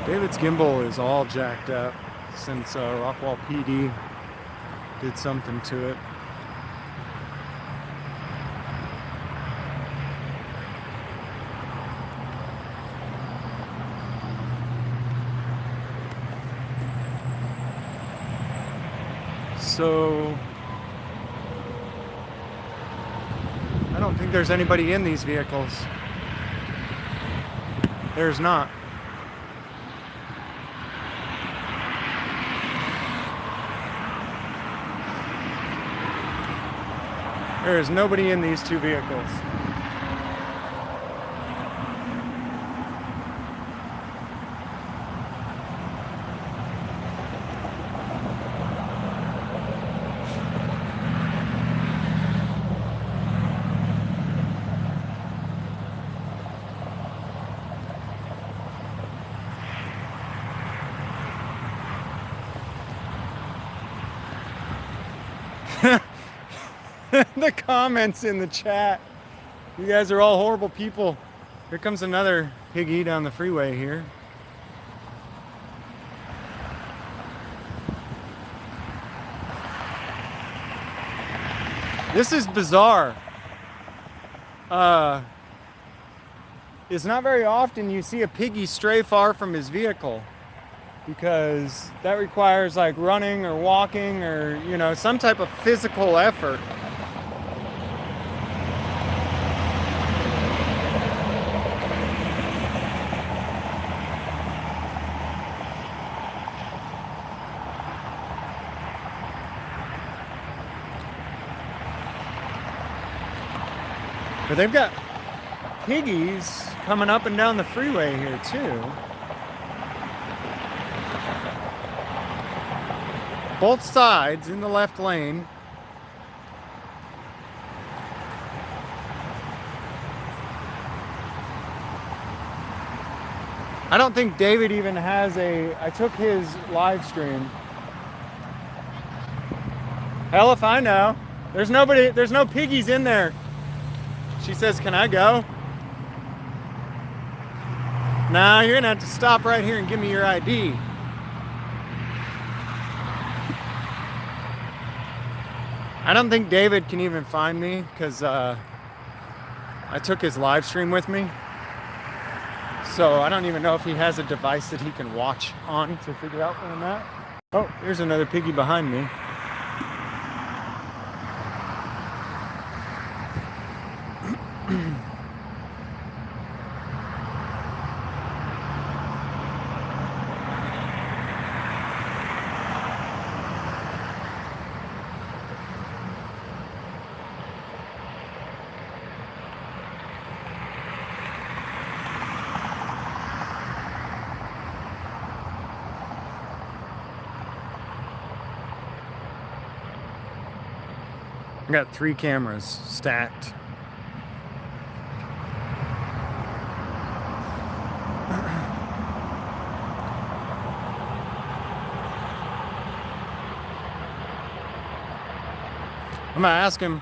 David's gimbal is all jacked up since Rockwall PD did something to it. So I don't think there's anybody in these vehicles. There's not. There is nobody in these two vehicles. The comments in the chat. You guys are all horrible people. Here comes another piggy down the freeway here. This is bizarre. It's not very often you see a piggy stray far from his vehicle, because that requires like running or walking or, you know, some type of physical effort. But they've got piggies coming up and down the freeway here too. Both sides in the left lane. I don't think David even has I took his live stream. Hell if I know. There's no piggies in there. She says, can I go? Nah, you're gonna have to stop right here and give me your ID. I don't think David can even find me because I took his live stream with me. So I don't even know if he has a device that he can watch on to figure out where I'm at. Oh, here's another piggy behind me. I got 3 cameras stacked. I'm gonna ask him.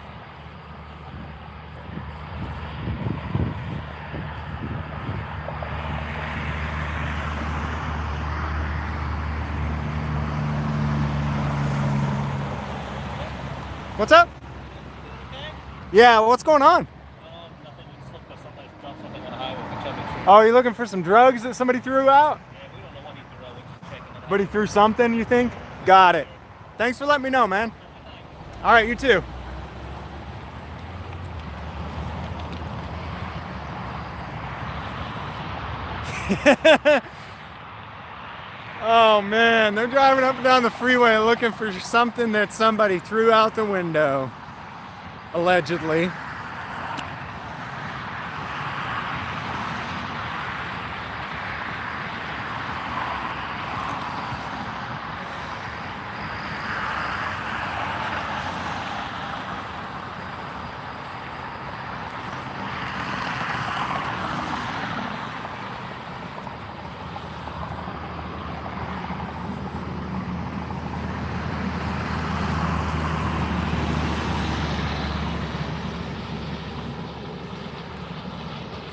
What's up? Yeah, what's going on? Nothing. We just looked for somebody to drop something on the highway. We checked it. Oh, you looking for some drugs that somebody threw out? Yeah, we don't know what he threw out. We're just checking it out. But he threw something, you think? Got it. Thanks for letting me know, man. All right, you too. Oh man, they're driving up and down the freeway looking for something that somebody threw out the window. Allegedly.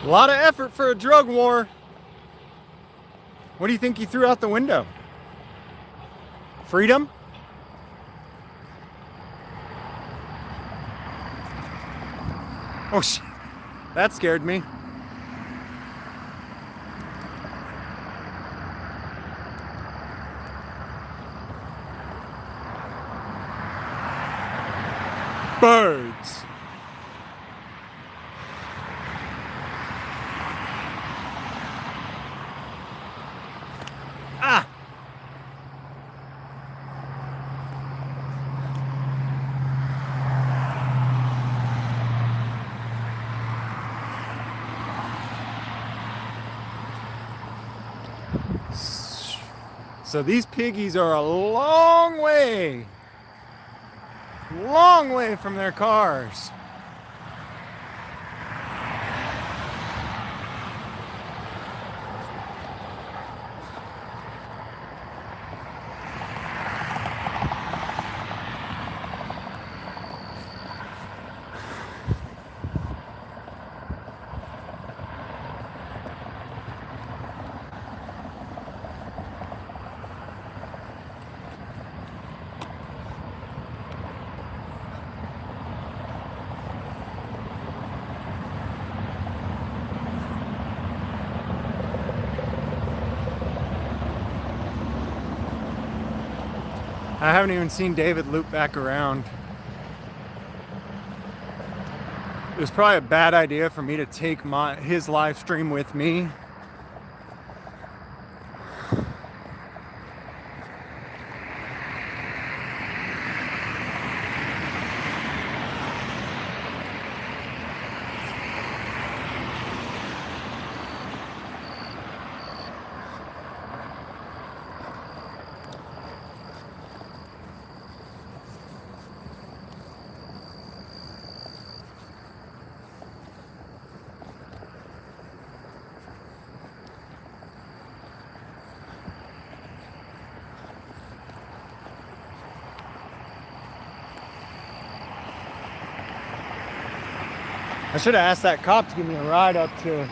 A lot of effort for a drug war. What do you think you threw out the window? Freedom? Oh, that scared me. Birds. Ah! So these piggies are a long way from their cars. I haven't even seen David loop back around. It was probably a bad idea for me to take his live stream with me. I should have asked that cop to give me a ride up to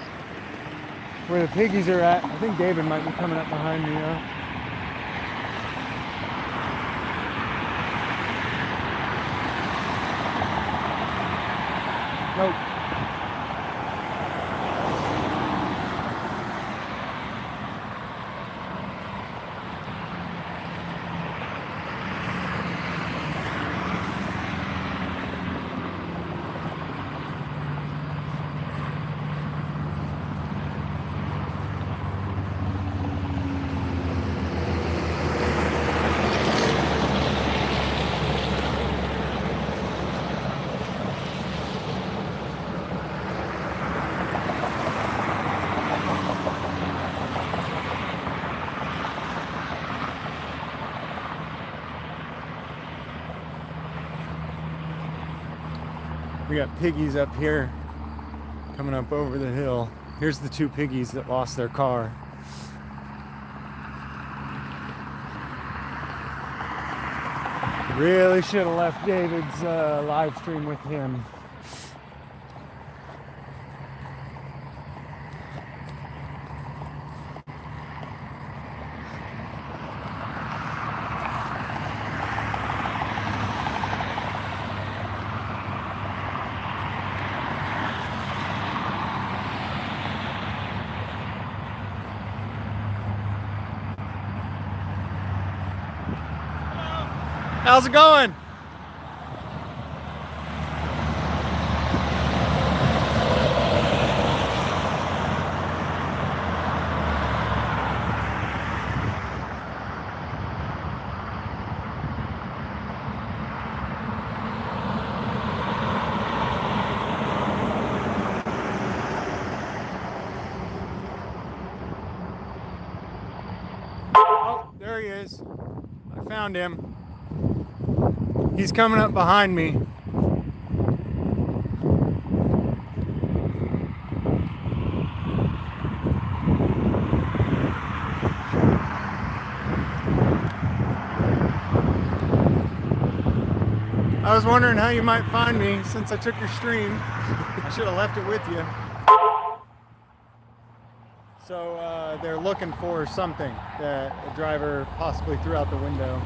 where the piggies are at. I think David might be coming up behind me now. Nope. We got piggies up here coming up over the hill. Here's the two piggies that lost their car. Really should have left David's live stream with him. How's it going? Oh, there he is. I found him. He's coming up behind me. I was wondering how you might find me since I took your stream. I should have left it with you. So they're looking for something that a driver possibly threw out the window.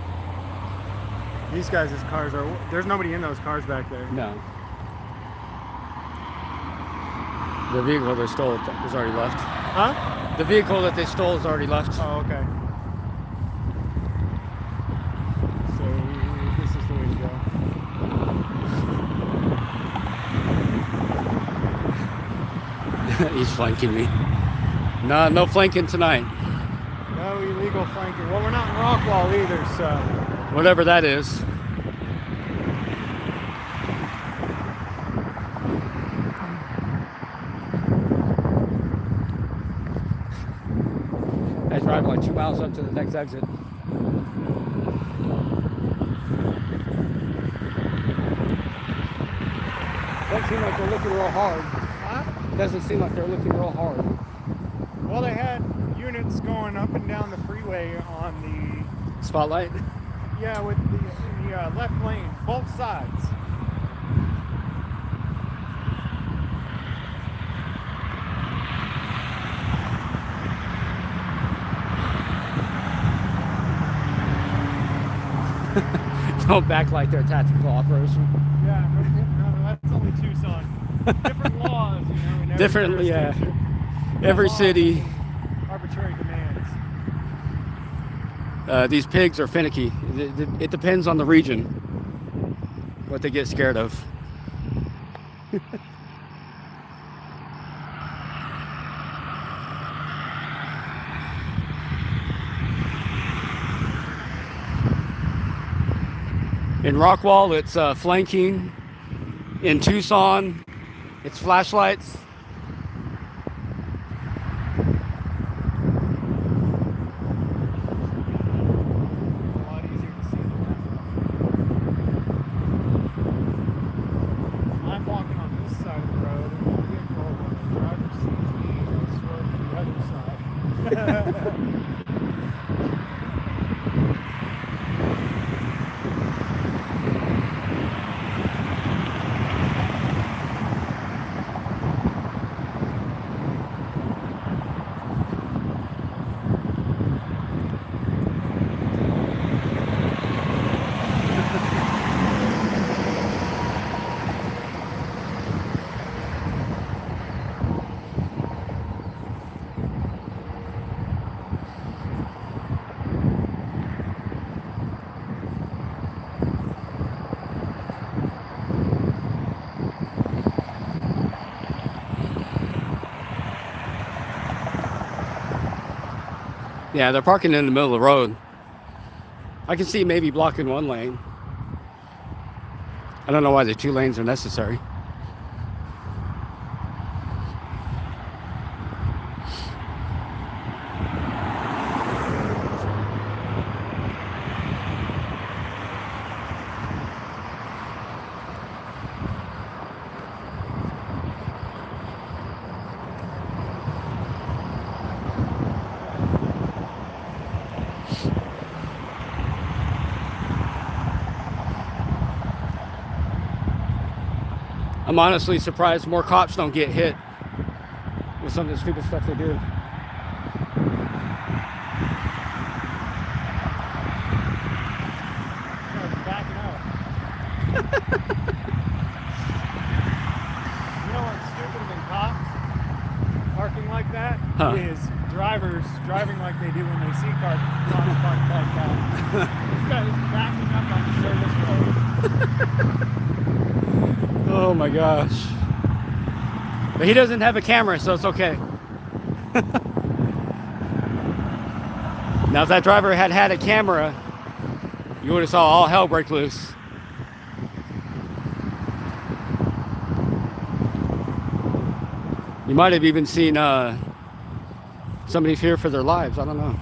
These guys' cars are, there's nobody in those cars back there. No. The vehicle they stole is already left. Huh? The vehicle that they stole is already left. Oh, okay. So this is the way to go. He's flanking me. No flanking tonight. No illegal flanking. Well, we're not in Rockwall either, so. Whatever that is. I drive like 2 miles up to the next exit. Doesn't seem like they're looking real hard. Huh? Doesn't seem like they're looking real hard. Well, they had units going up and down the freeway on the, Spotlight? yeah, with the left lane, both sides. Don't backlight their tactical operation. Yeah, no, that's only Tucson. Different laws, you know, in every Different, yeah. jurisdiction. Every Laws city. and arbitrary demands. These pigs are finicky. It depends on the region what they get scared of. In Rockwall, it's flanking. In Tucson, it's flashlights. A lot easier to see than that. I'm walking on this side of the road, and the vehicle, when the driver sees me, will swerve to the other side. Yeah, they're parking in the middle of the road. I can see maybe blocking one lane. I don't know why the 2 lanes are necessary. I'm honestly surprised more cops don't get hit with some of the stupid stuff they do. Backing up. You know what's stupider than cops parking like that? Huh. Is drivers driving like they do when they see cars parked like that. This guy is backing up on the service road. Oh my gosh. But he doesn't have a camera, so it's okay. Now, if that driver had had a camera, you would have saw all hell break loose. You might have even seen somebody fear for their lives. I don't know.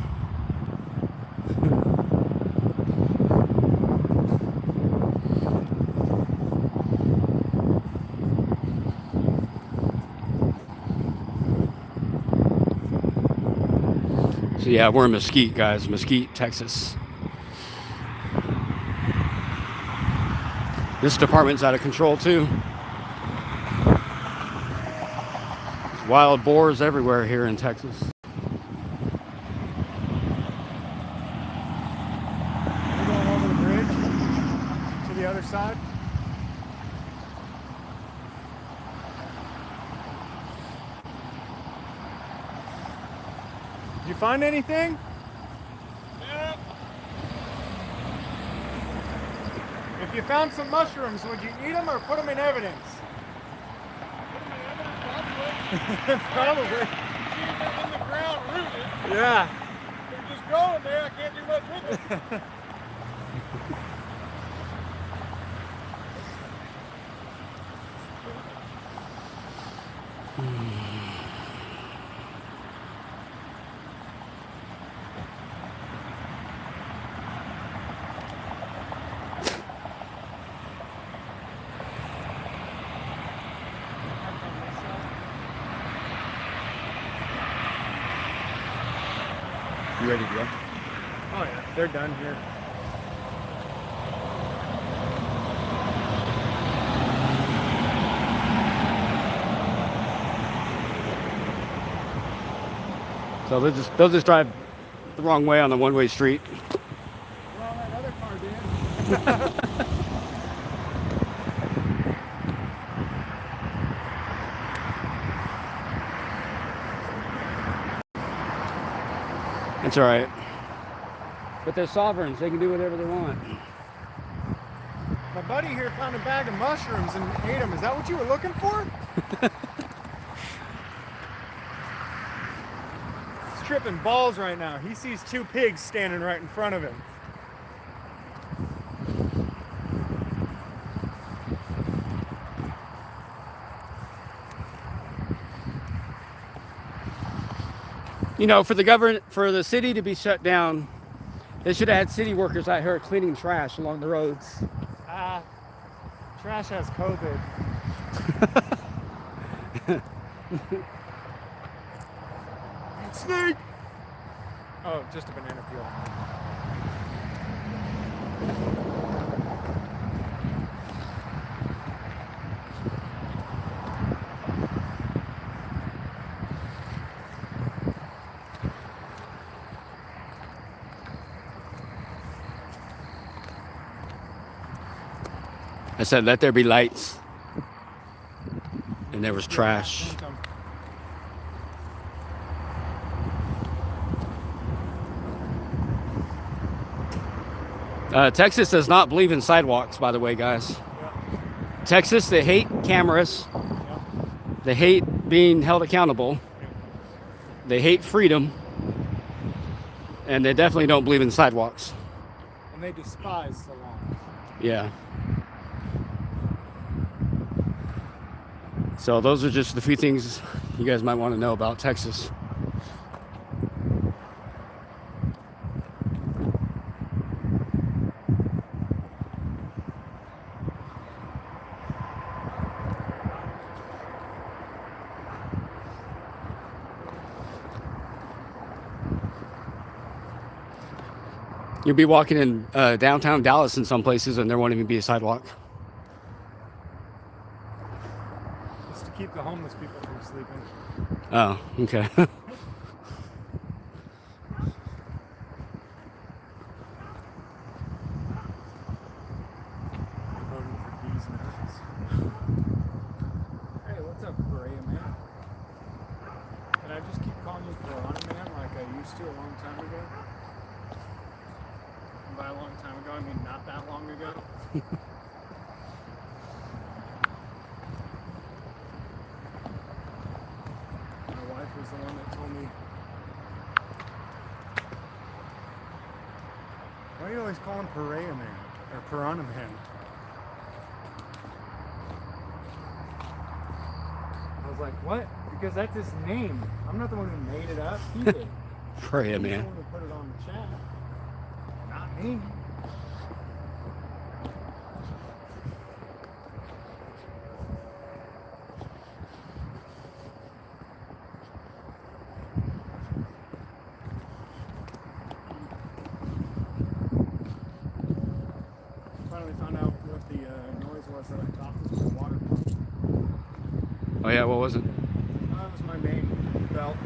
So yeah, we're in Mesquite, guys. Mesquite, Texas. This department's out of control too. There's wild boars everywhere here in Texas. side. Did you find anything? Yeah. If you found some mushrooms, would you eat them or put them in evidence? Probably. See them in the ground rooted. Yeah. They're just growing there. I can't do much with them. You ready to go? Oh yeah, they're done here. So they'll just drive the wrong way on the one-way street. Well, that other car did. It's all right. But they're sovereigns. They can do whatever they want. My buddy here found a bag of mushrooms and ate them. Is that what you were looking for? He's tripping balls right now. He sees two pigs standing right in front of him. You know, for the city to be shut down, they should have had city workers out here cleaning trash along the roads. Trash has COVID. Snake! Oh, just a banana peel. I said, let there be lights. And there was trash. Texas does not believe in sidewalks, by the way, guys. Texas, they hate cameras. They hate being held accountable. They hate freedom. And they definitely don't believe in sidewalks. And they despise salons. Yeah. So those are just the few things you guys might want to know about Texas. You'll be walking in downtown Dallas in some places and there won't even be a sidewalk. It's to keep the homeless people from sleeping. Oh, okay. Voting for D's nuts. Hey, what's up, Brea man? Can I just keep calling you Piranha Man like I used to a long time ago? And by a long time ago, I mean not that long ago. My wife was the one that told me, why do you always call him Piranha Man? Or Piranha Man? I was like, what? Because that's his name. I'm not the one who made it up. He did. Pray, He's man. the one who put it on the chat. Not me. Finally found out what the noise was that I thought was my water pump. Oh yeah, what was it? That was my main belt.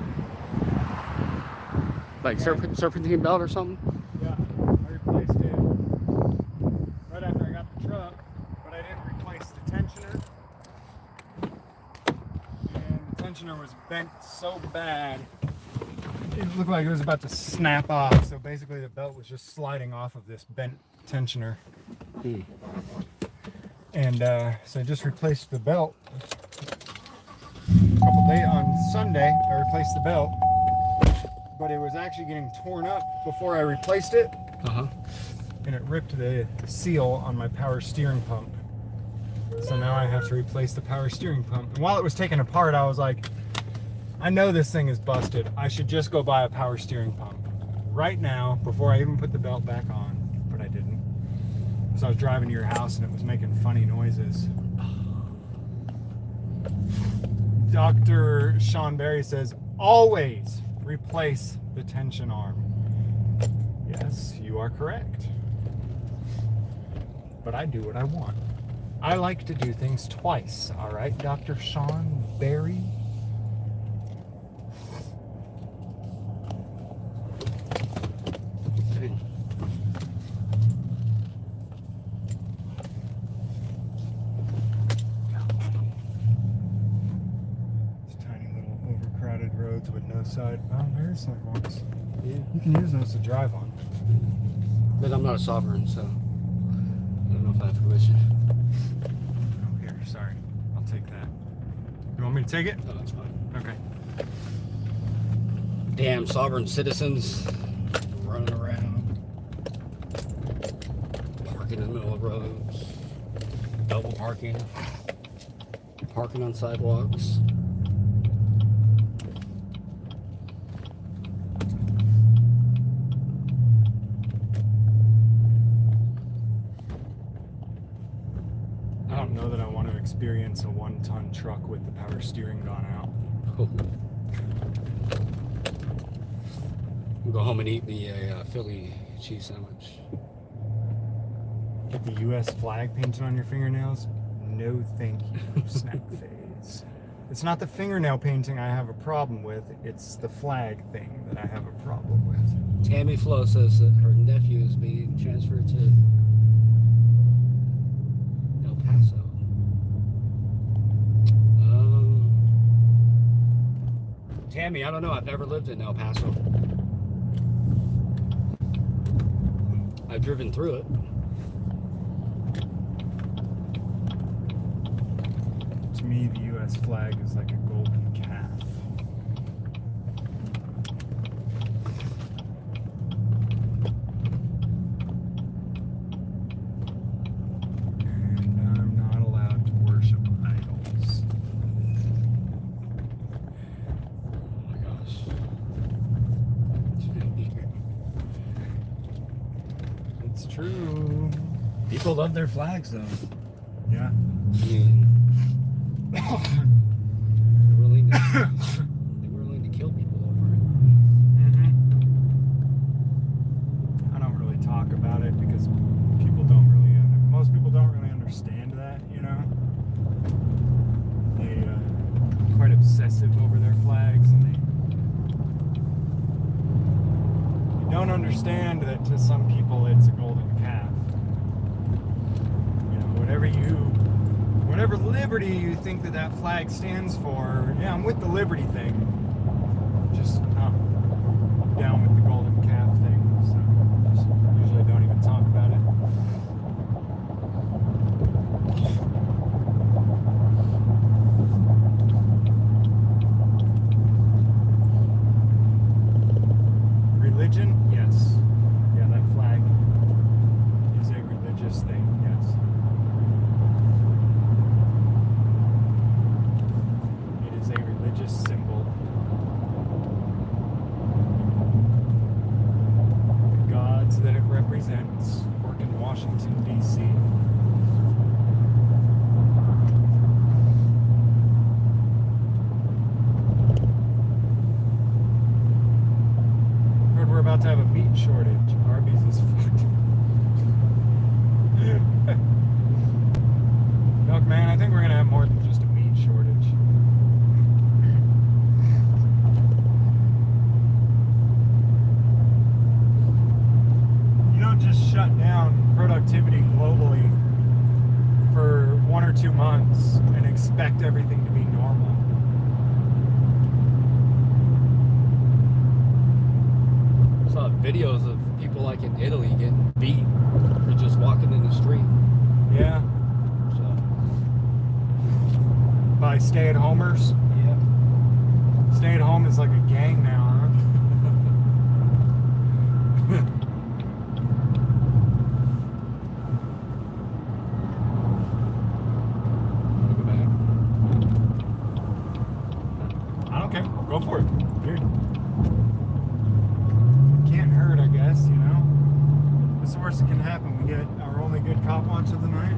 Like serpentine belt or something? Yeah, I replaced it right after I got the truck. was bent so bad. It looked like it was about to snap off. So basically the belt was just sliding off of this bent tensioner. And so I just replaced the belt. A couple days on Sunday, I replaced the belt. But it was actually getting torn up before I replaced it. And it ripped the seal on my power steering pump. So now I have to replace the power steering pump. And while it was taken apart, I was like, I know this thing is busted. I should just go buy a power steering pump right now before I even put the belt back on. But I didn't. So I was driving to your house and it was making funny noises. Dr. Sean Berry says, always replace the tension arm. Yes, you are correct. But I do what I want. I like to do things twice, all right, Dr. Sean Berry? With no side. Oh, there's sidewalks. Yeah. You can use those to drive on. But I'm not a sovereign, so I don't know if I have permission. Oh, here, sorry. I'll take that. You want me to take it? No, that's fine. Okay. Damn sovereign citizens running around, parking in the middle of roads, double parking, parking on sidewalks. I don't know that I want to experience a 1-ton truck with the power steering gone out. Oh. We'll go home and eat me a Philly cheese sandwich. Get the U.S. flag painted on your fingernails? No, thank you, snack phase. It's not the fingernail painting I have a problem with, it's the flag thing that I have a problem with. Tammy Flo says that her nephew is being transferred to El Paso. Tammy, I don't know. I've never lived in El Paso. I've driven through it. To me, the U.S. flag is like a golden calf. And I'm not allowed to worship idols. Oh my gosh. It's true. People love their flags, though. Yeah. I mean, they're willing to kill people over it. I don't really talk about it because most people don't really understand that, you know? They're quite obsessive over their flags, and they don't understand that to some people it's a golden calf. You know, whatever liberty you think that flag stands for, yeah, I'm with the liberty thing. Just not down with the golden calf thing, so just usually don't even talk about it. Religion? Yes. Yeah, that flag is a religious thing, yes. It is a religious symbol. The gods that it represents work in Washington, D.C. Heard we're about to have a meat shortage. Arby's is fucked. Milkman, I think we're gonna have more than just a meat shortage. You don't just shut down productivity globally for 1 or 2 months and expect everything to be normal. videos of people like in Italy getting beat for just walking in the street. Yeah. So, By stay-at-homers. yeah. Stay at home is like a gang now, huh? Wanna go back? I don't care. Go for it. Dude. Can't hurt, I guess, you know? What's the worst that can happen? We get our only good cop watch of the night.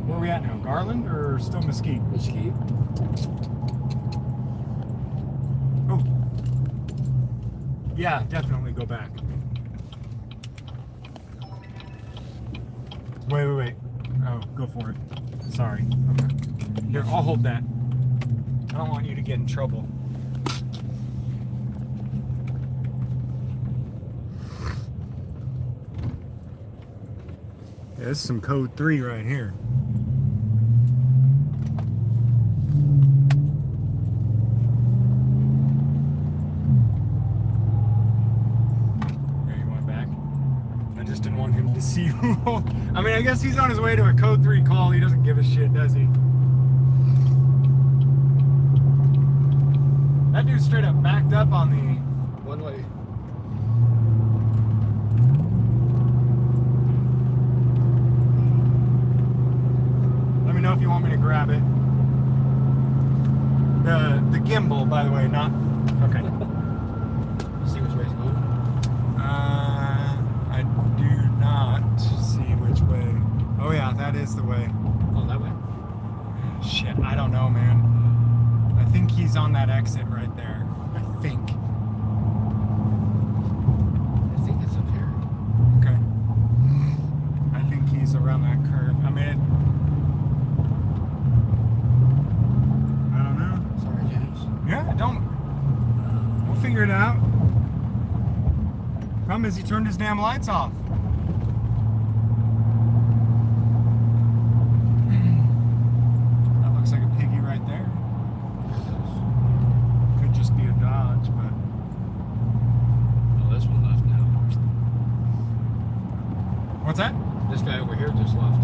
Where are we at now? Garland or still Mesquite? Mesquite. Oh. Yeah, definitely go back. Wait. Oh, go for it. Sorry. Okay. Here, I'll hold that. I don't want you to get in trouble. Yeah, this is some code 3 right here. Yeah, you want back? I just didn't want him to see you. I mean, I guess he's on his way to a code 3 call. He doesn't give a shit, does he? That dude straight up backed up on the One way. Let me know if you want me to grab it. The gimbal, by the way, not okay. See which way it's going. I do not see which way. Oh yeah, that is the way. Oh, that way. Shit, I don't know, man. I think he's on that exit right there. I think. I think it's up here. Okay. I think he's around that curve. I mean, I don't know. Sorry, James. Yeah, we'll figure it out. Problem is he turned his damn lights off. That looks like a piggy right there. Could just be a Dodge, but Oh, this one left now. what's that? This guy over here just left.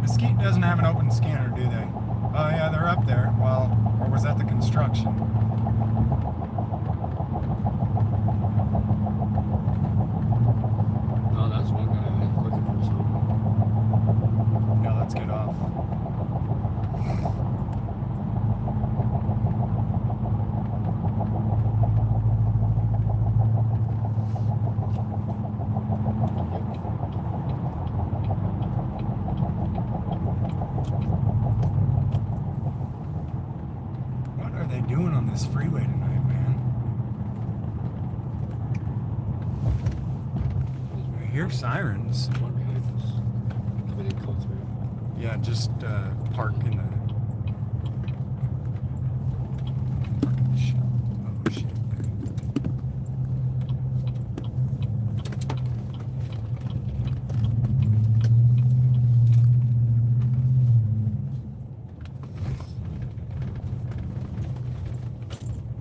Mesquite doesn't have an open scanner, do they? Oh yeah, they're up there. Well, or was that the construction? Oh, that's one guy looking for something. Yeah, let's get off. What are they doing on this freeway tonight, man? I hear sirens. One behind us. Coming in close through. Yeah, just park in the. Fucking shit. Oh shit.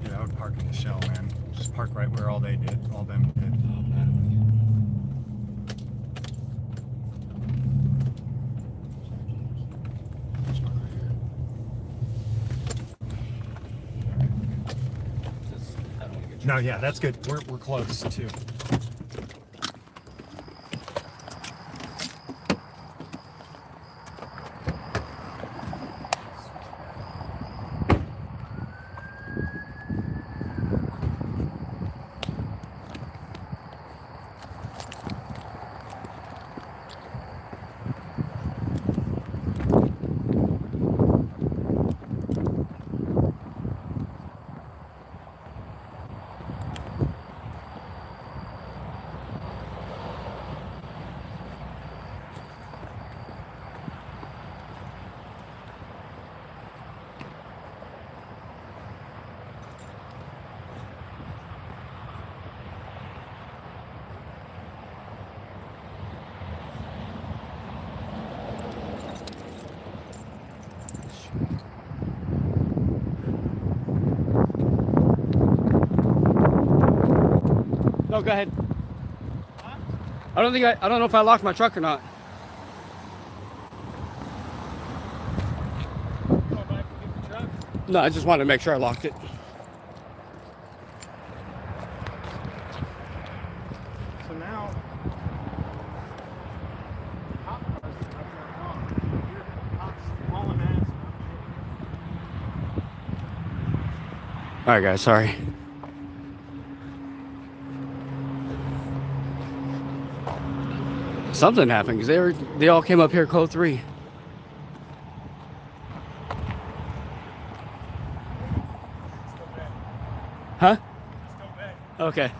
Yeah, I would park in the shell, man. Just park right where all them did. Oh, man, I don't get this one right here. I don't want to get No, yeah, that's good. We're close too. no, go ahead. I don't know if I locked my truck or not. Go back and get the truck. No, I just wanted to make sure I locked it. So now, All right, guys, sorry. Something happened because they all came up here code 3. Huh? Okay.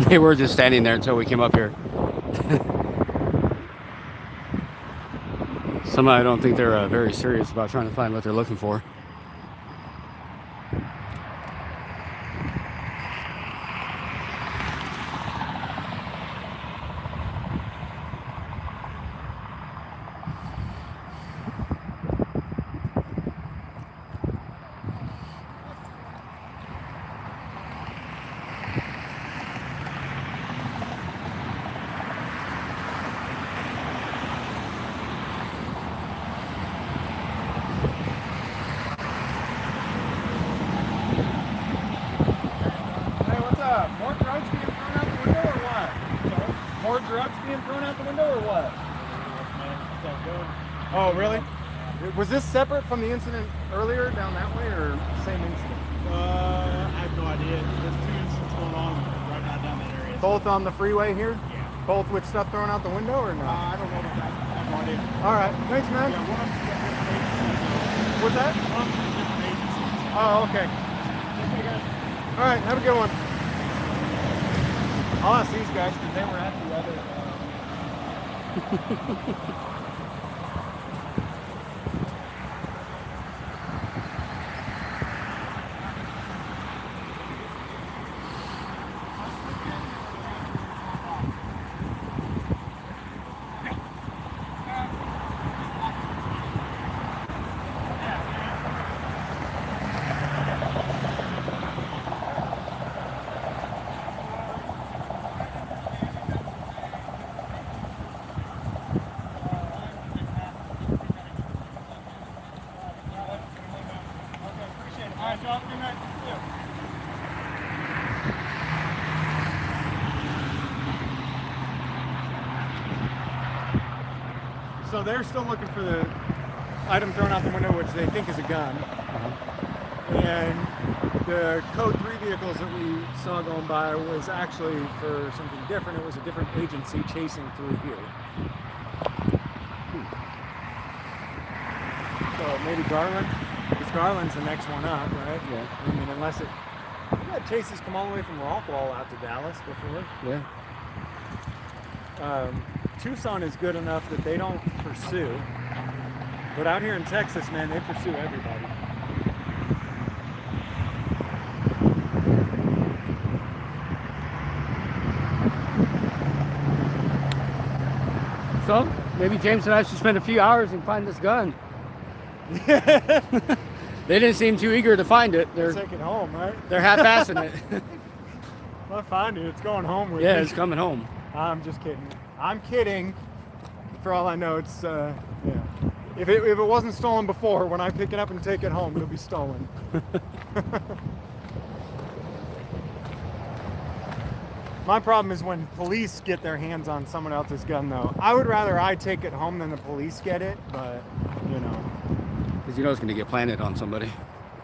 They were just standing there until we came up here. Somehow I don't think they're very serious about trying to find what they're looking for. More drugs being thrown out the window or what? More drugs being thrown out the window or what? Oh, really? Was this separate from the incident earlier down that way or same incident? I have no idea. There's 2 incidents going on right now down that area. Both on the freeway here? Yeah. Both with stuff thrown out the window or not? I don't know about that. I have no idea. All right. Thanks, man. Yeah, one of them's got different agencies. What's that? One of them's got different agencies. Oh, okay. Okay, guys. All right. Have a good one. I'll ask these guys because they were at the other. So they're still looking for the item thrown out the window, which they think is a gun. And the code 3 vehicles that we saw going by was actually for something different. It was a different agency chasing through here. So maybe Garland, because Garland's the next one up, right? Yeah. I mean, unless it, we've had chases come all the way from Rockwall out to Dallas before. Yeah. Tucson is good enough that they don't pursue, but out here in Texas, man, they pursue everybody. So maybe James and I should spend a few hours and find this gun. They didn't seem too eager to find it. They're taking it home, right? They're half-assing it. If I find it, it's going home with Yeah, me. it's coming home. I'm just kidding. I'm kidding. For all I know, it's yeah. If it wasn't stolen before, when I pick it up and take it home, it'll be stolen. My problem is when police get their hands on someone else's gun, though. I would rather I take it home than the police get it, but, you know. Because you know it's going to get planted on somebody.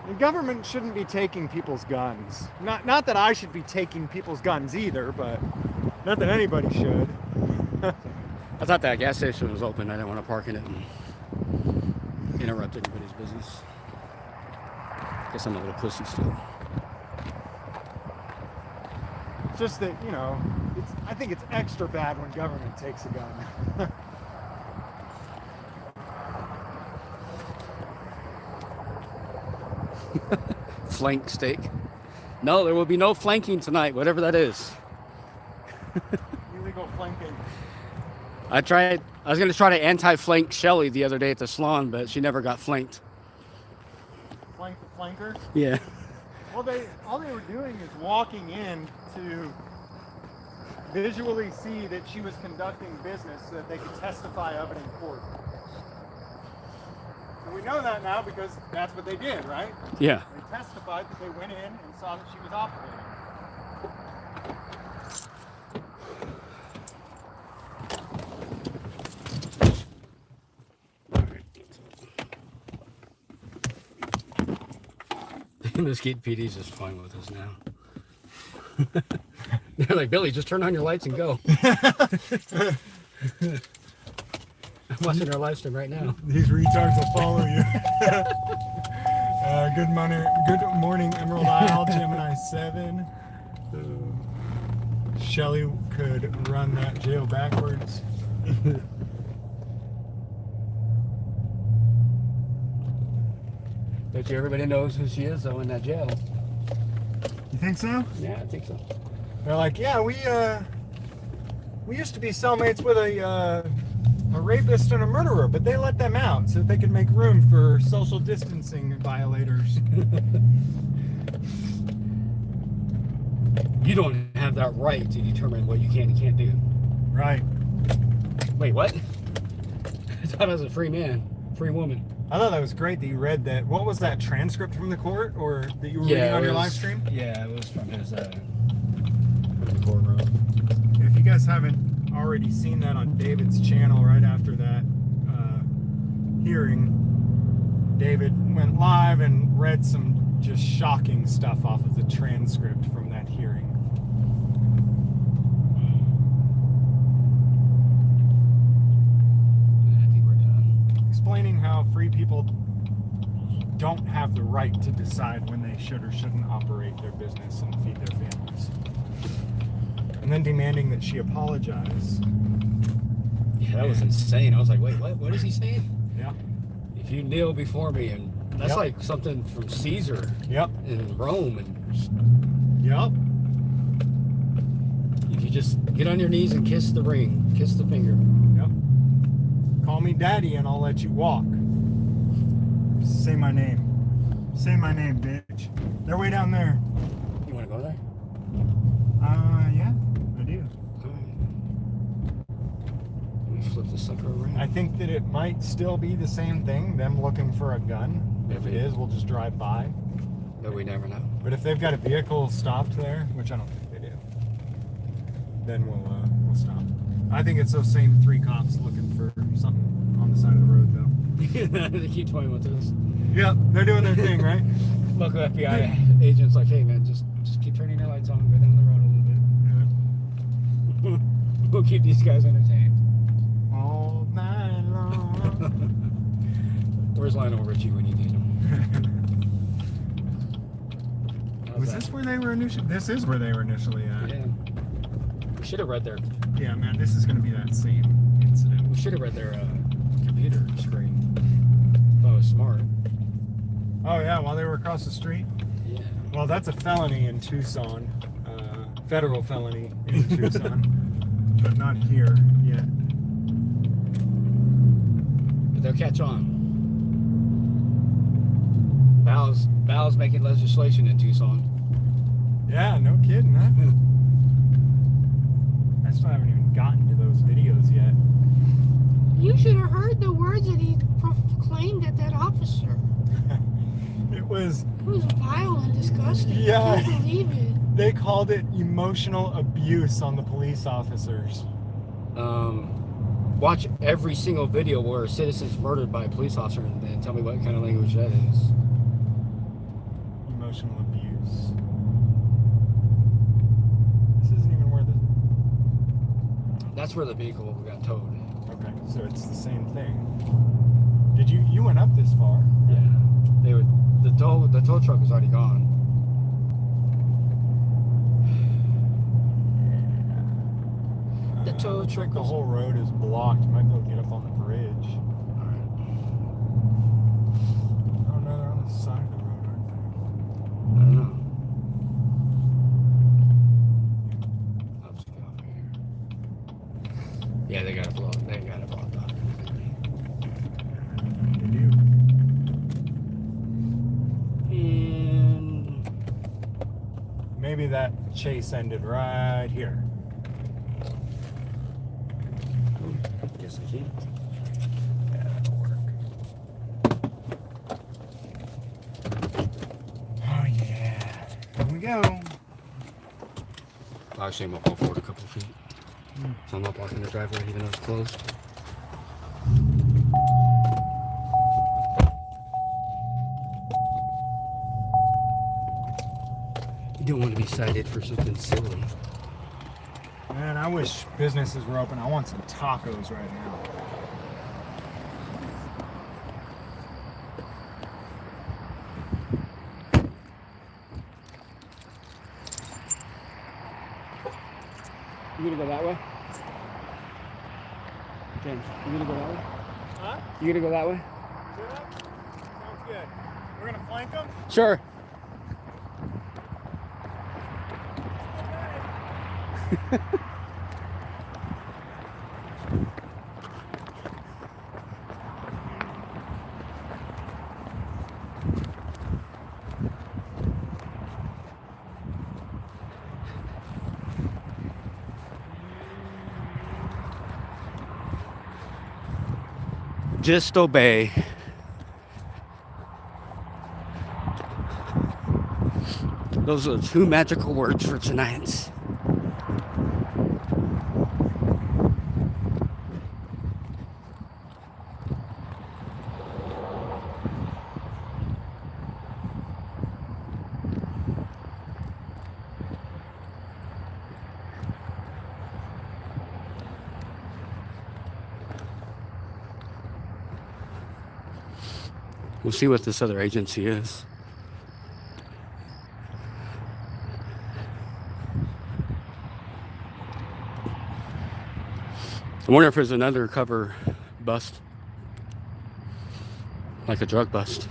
The government shouldn't be taking people's guns. Not that I should be taking people's guns either, but not that anybody should. I thought that gas station was open. I didn't want to park in it and interrupt anybody's business. Guess I'm a little pussy still. It's just that, you know, I think it's extra bad when government takes a gun. Flank steak. No, there will be no flanking tonight, whatever that is. Illegal flanking. I was going to try to anti-flank Shelly the other day at the salon, but she never got flanked. Flank the flanker? Yeah. Well, all they were doing is walking in to visually see that she was conducting business so that they could testify of it in court. And we know that now because that's what they did, right? Yeah. They testified that they went in and saw that she was operating. Mesquite PD's just fine with us now. They're like, Billy, just turn on your lights and go. I'm watching our live stream right now. These retards will follow you. Good morning, Emerald Isle, Gemini 7. Shelly could run that jail backwards. Bet you everybody knows who she is, though, in that jail. You think so? Yeah, I think so. They're like, yeah, we used to be cellmates with a rapist and a murderer, but they let them out so that they could make room for social distancing violators. You don't have that right to determine what you can and can't do. Right. Wait, what? I thought I was a free man, free woman. I thought that was great that you read that. What was that transcript from the court, or that you were reading on your live stream? Yeah, it was from his from the courtroom. If you guys haven't already seen that on David's channel, right after that hearing, David went live and read some just shocking stuff off of the transcript from that hearing. I think we're done. Explaining how free people don't have the right to decide when they should or shouldn't operate their business and feed their families. And then demanding that she apologize. Yeah, that was insane. I was like, wait, what is he saying? Yeah. If you kneel before me, and that's Yep. like something from Caesar Yep. in Rome, and Yep. if you just get on your knees and kiss the ring, kiss the finger. Yep. Call me daddy and I'll let you walk. Say my name. Say my name, bitch. They're way down there. You want to go there? Yeah, I do. Let me flip this sucker around. I think that it might still be the same thing, them looking for a gun. If it is, we'll just drive by. But we never know. But if they've got a vehicle stopped there, which I don't think they do, then we'll stop. I think it's those same 3 cops looking for something on the side of the road, though. They keep toying with us. Yep, they're doing their thing, right? Local FBI agents like, hey man, just keep turning your lights on, go down the road a little bit. We'll keep these guys entertained. All night long. Where's Lionel Richie when you need him? Was this where they were initially? This is where they were initially at. Yeah. We should have read their. Yeah, man, this is going to be that same incident. We should have read their computer screen. If I was smart. Oh yeah, while they were across the street. Yeah. Well, that's a felony in Tucson, federal felony in Tucson, but not here yet. But they'll catch on. Val's making legislation in Tucson. Yeah, no kidding, huh? I still haven't even gotten to those videos yet. You should have heard the words that he proclaimed at that officer. It was It was vile and disgusting. Yeah. I can't believe it. They called it emotional abuse on the police officers. Watch every single video where a citizen's murdered by a police officer and then tell me what kind of language that is. Emotional abuse. This isn't even where the... That's where the vehicle got towed. Okay, so it's the same thing. Did you went up this far? Yeah. The tow truck is already gone. The tow Looks truck like the was... whole road is blocked. You might be able to get up on the bridge. Alright. Oh no, they're on the side of the road, aren't I don't know. I'll just get off here. Yeah, they got it blocked. They got it blocked off. they? They do. And Maybe that chase ended right here. guess I can. Yeah, that'll work. Oh yeah. Here we go. Actually, I'm gonna pull forward a couple of feet. So I'm not blocking the driveway even though it's closed. You don't want to be cited for something silly. Man, I wish businesses were open. I want some tacos right now. You gonna go that way? James, you gonna go that way? Huh? You gonna go that way? Sounds good. We're gonna flank them? Sure. Just obey. Those are the two magical words for tonight. We'll see what this other agency is. I wonder if there's an undercover bust, like a drug bust.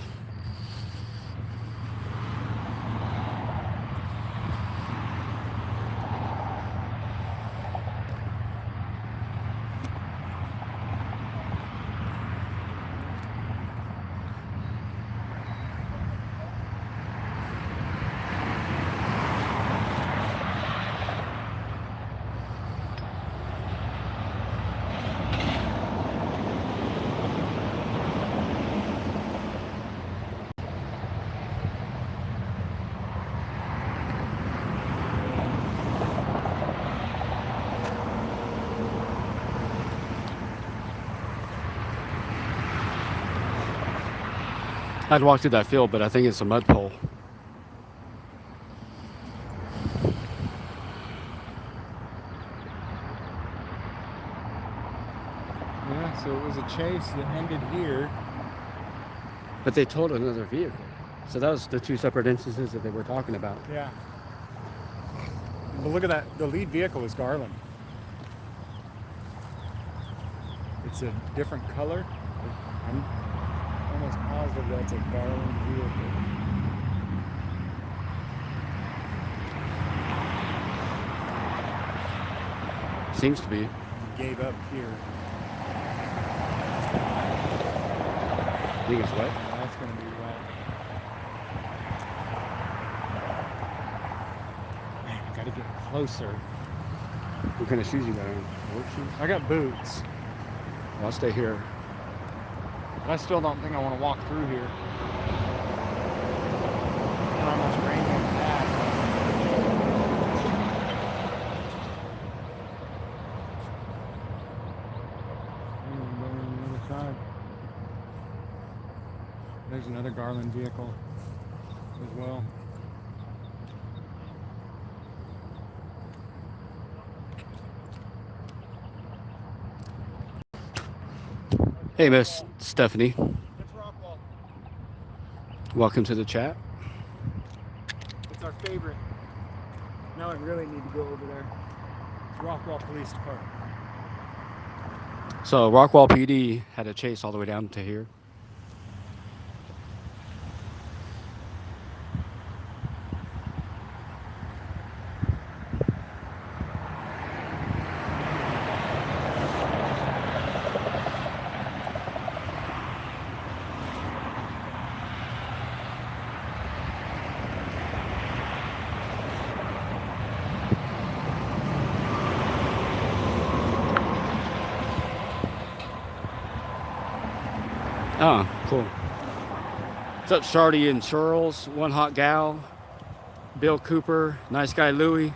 I'd walk through that field, but I think it's a mud pole. Yeah, so it was a chase that ended here. But they totaled another vehicle. So that was the two separate instances that they were talking about. Yeah. But look at that. The lead vehicle is Garland. It's a different color. I'm almost positive that's a Garland vehicle. Seems to be. He gave up here. I think it's wet. That's going to be wet. Man, I got to get closer. What kind of shoes you got on? Work shoes? I got boots. I'll stay here. But I still don't think I want to walk through here. How much rain we had. There's another Garland vehicle as well. Hey, Miss Stephanie. It's Rockwall. Welcome to the chat. It's our favorite. Now I really need to go over there. It's Rockwall Police Department. So Rockwall PD had a chase all the way down to here. Oh, cool. What's up, Shardy and Searles, One Hot Gal, Bill Cooper, Nice Guy Louie.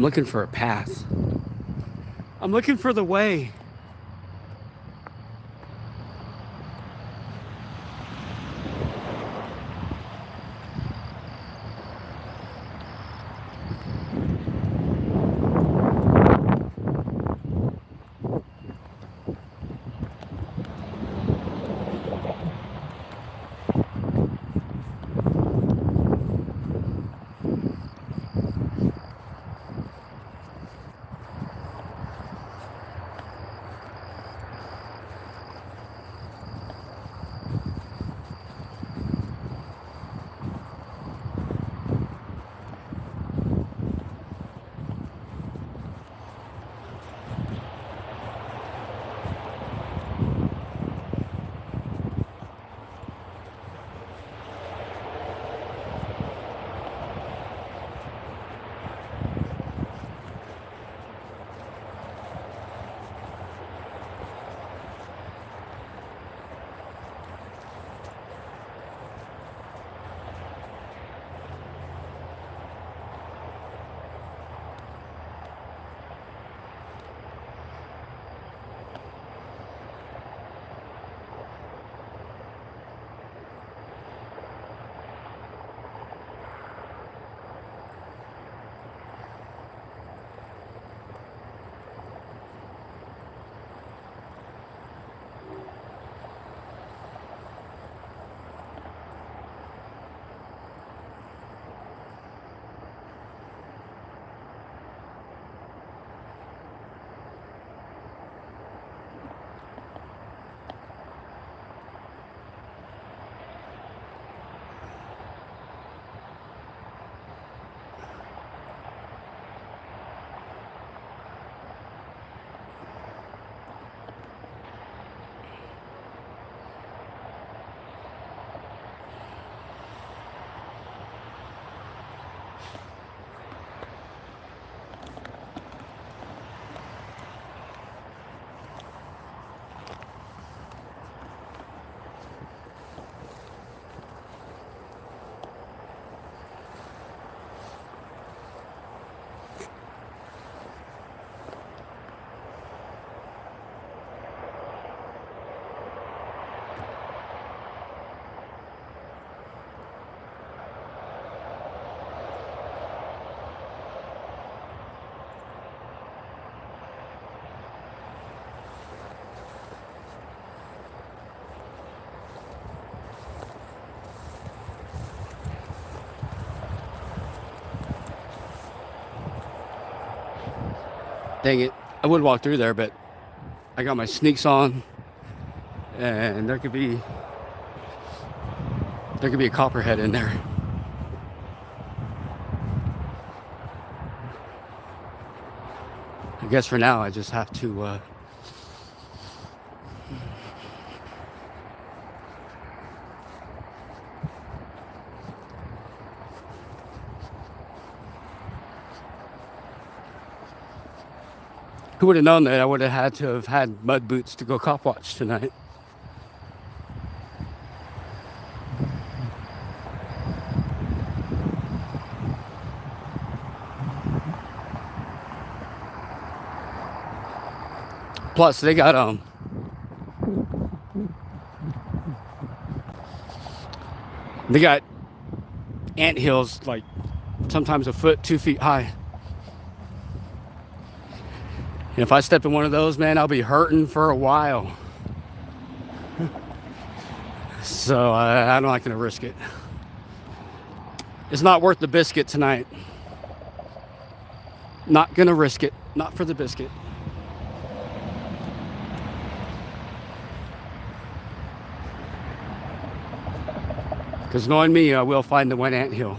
I'm looking for a path. I'm looking for the way. Dang it. I would walk through there, but I got my sneaks on, and there could be a copperhead in there. I guess for now I just have to who would have known that I would have had to have had mud boots to go cop watch tonight? Plus, they got ant hills like sometimes a foot, 2 feet high. And if I step in one of those, man, I'll be hurting for a while. So I'm not gonna risk it. It's not worth the biscuit tonight. Not gonna risk it. Not for the biscuit. Because knowing me, I will find the one ant hill.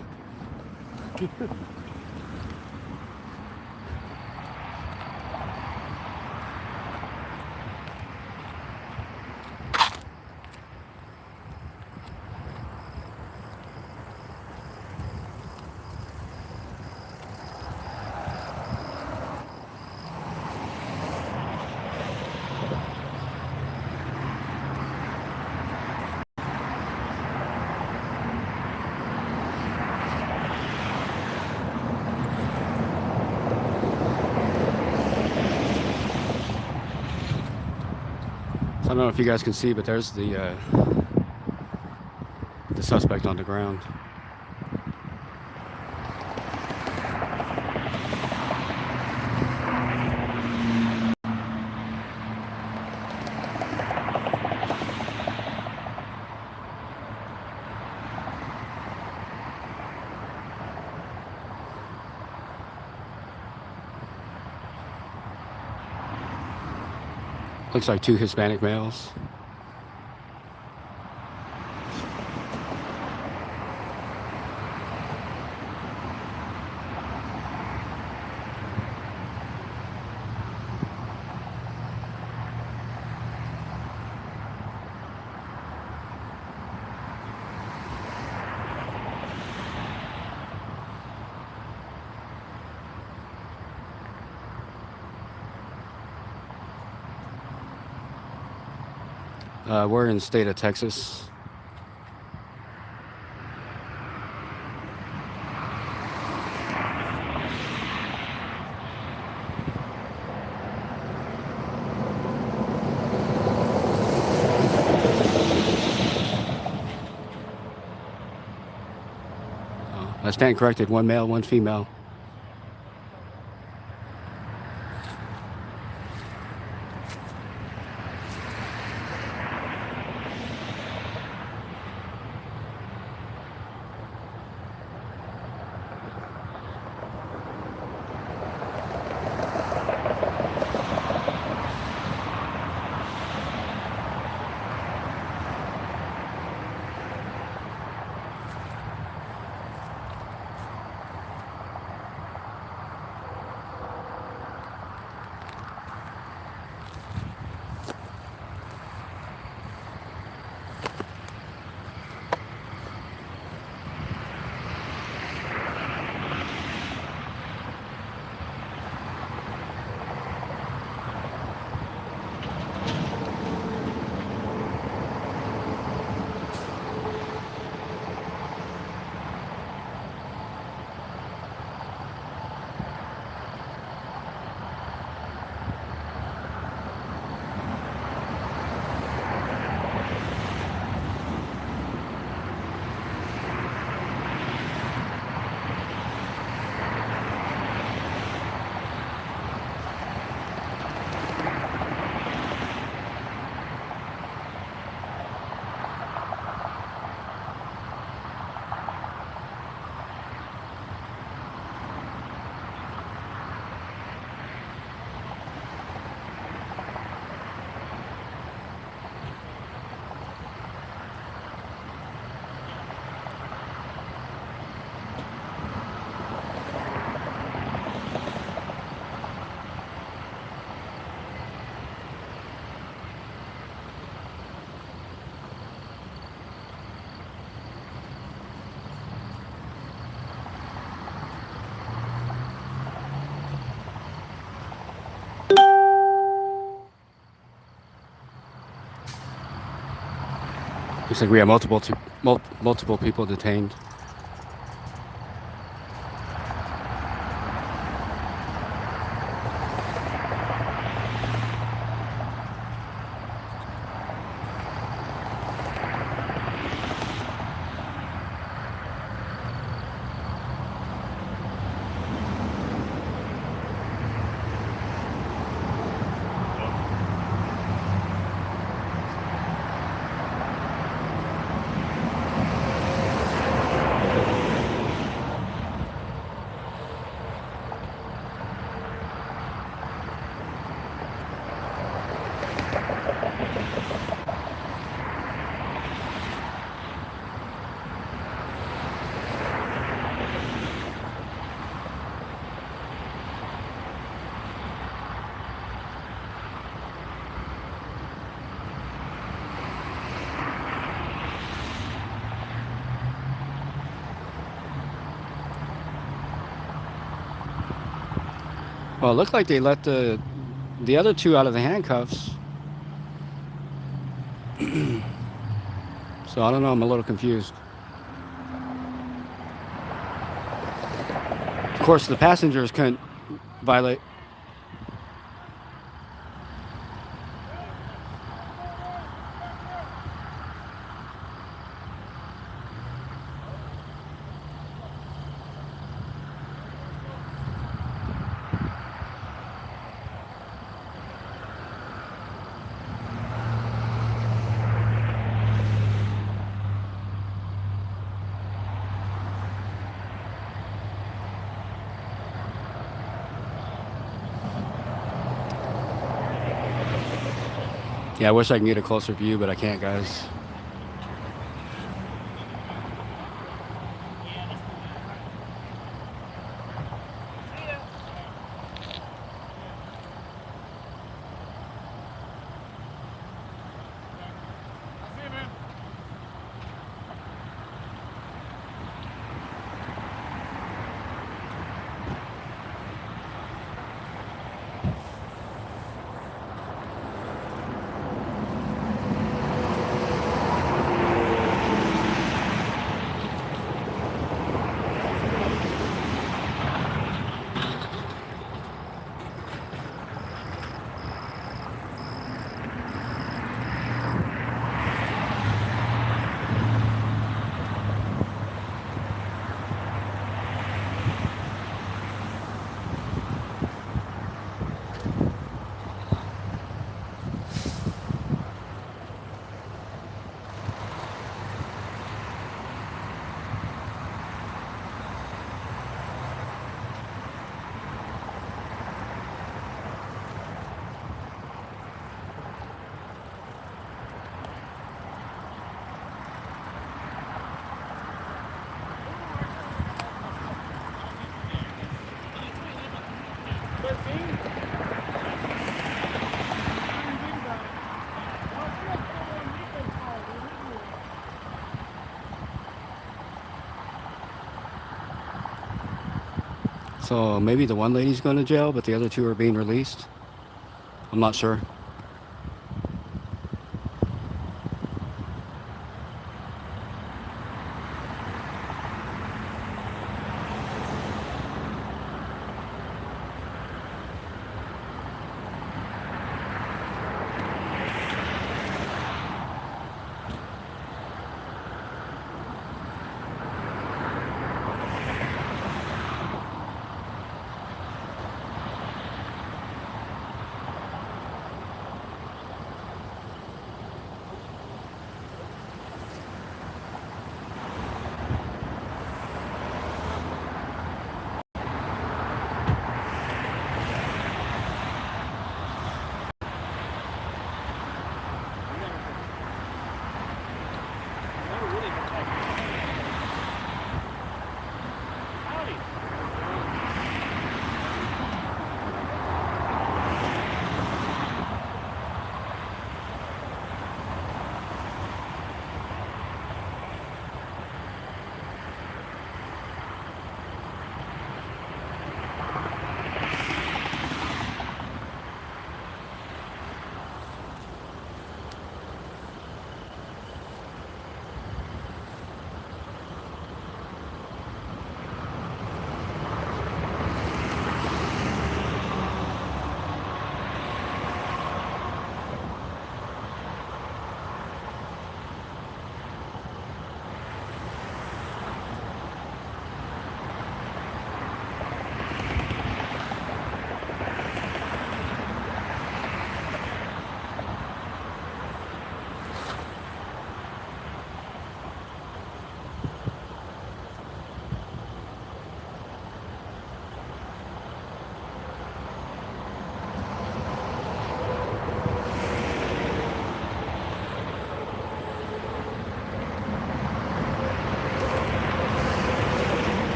I don't know if you guys can see, but there's the suspect on the ground. Looks like 2 Hispanic males. We're in the state of Texas. I stand corrected, 1 male, 1 female. Looks like we have multiple people detained. Well, it looked like they let the other two out of the handcuffs. So I don't know. I'm a little confused. Of course, the passengers couldn't violate. Yeah, I wish I could get a closer view, but I can't, guys. So maybe the one lady's going to jail, but the other two are being released. I'm not sure.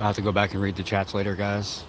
I'll have to go back and read the chats later, guys.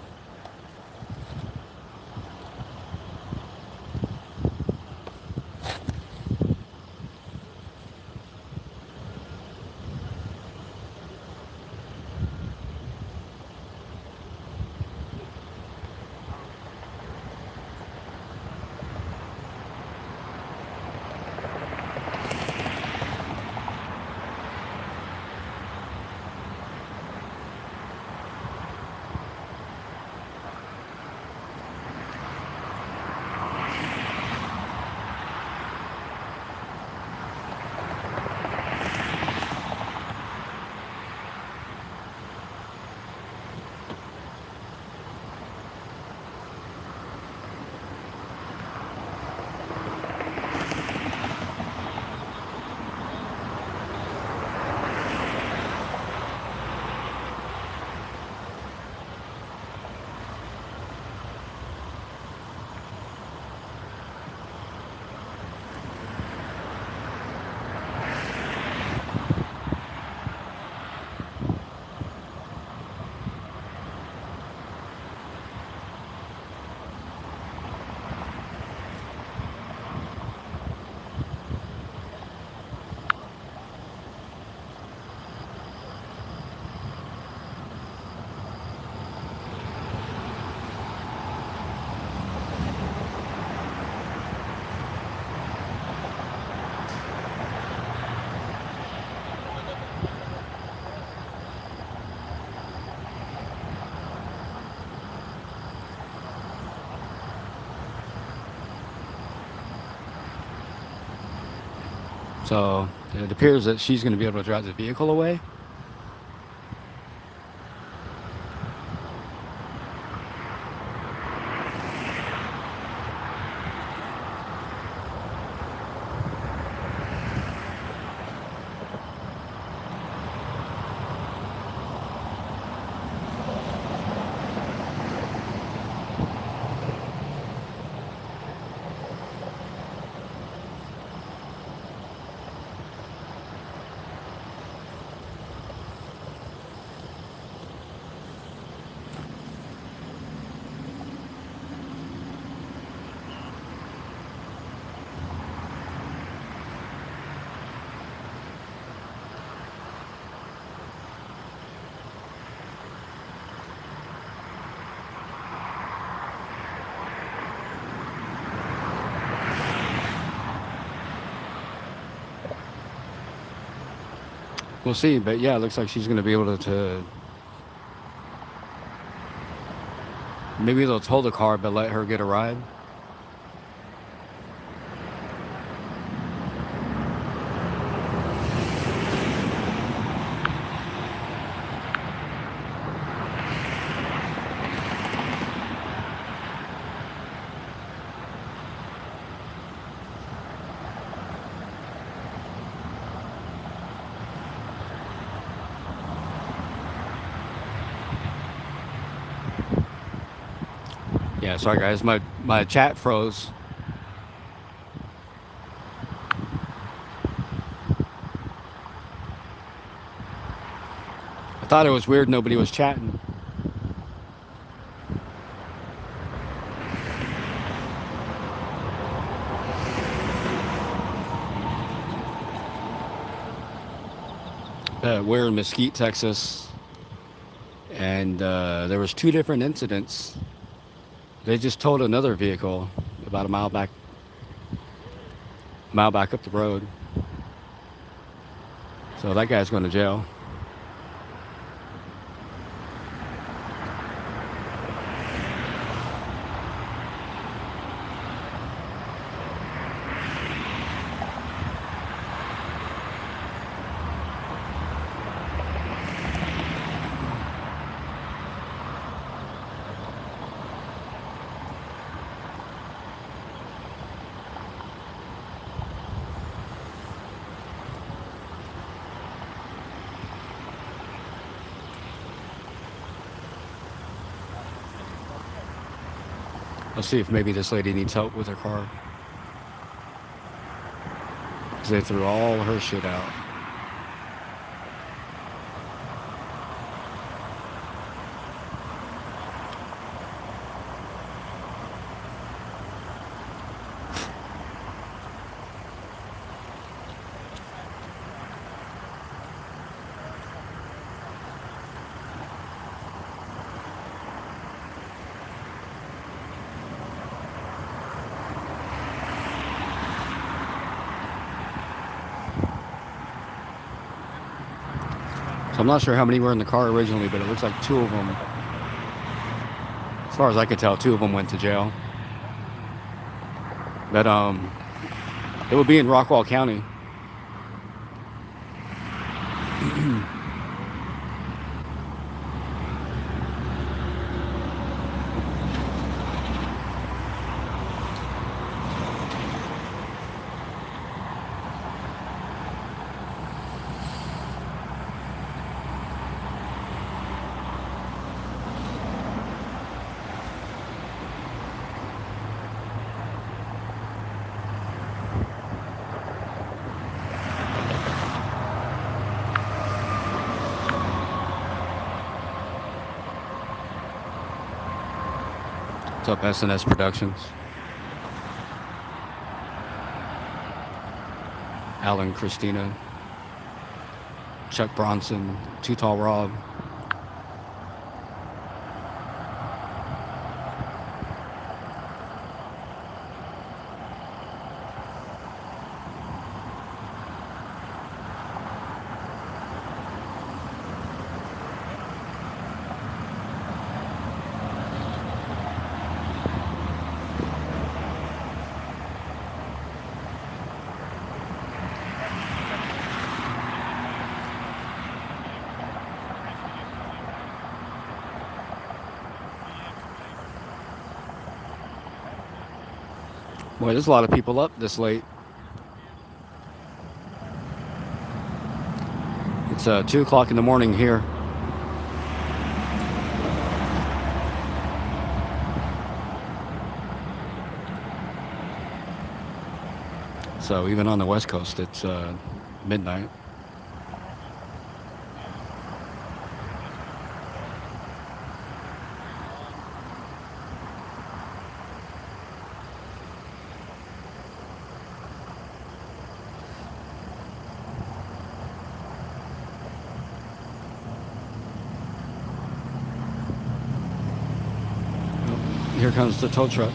So it appears that she's going to be able to drive the vehicle away. We'll see, but yeah, it looks like she's going to be able to maybe they'll tow the car, but let her get a ride. Yeah, sorry guys, my chat froze. I thought it was weird nobody was chatting. We're in Mesquite, Texas, and there was 2 different incidents. They just towed another vehicle about a mile back up the road. So that guy's going to jail. Let's see if maybe this lady needs help with her car. Because they threw all her shit out. So I'm not sure how many were in the car originally, but it looks like 2 of them, as far as I could tell, 2 of them went to jail. But it would be in Rockwall County. What's up, SNS Productions? Alan, Christina, Chuck Bronson, Too Tall Rob. Boy, there's a lot of people up this late. It's 2 o'clock in the morning here. So even on the West Coast, it's midnight. Here comes the tow truck.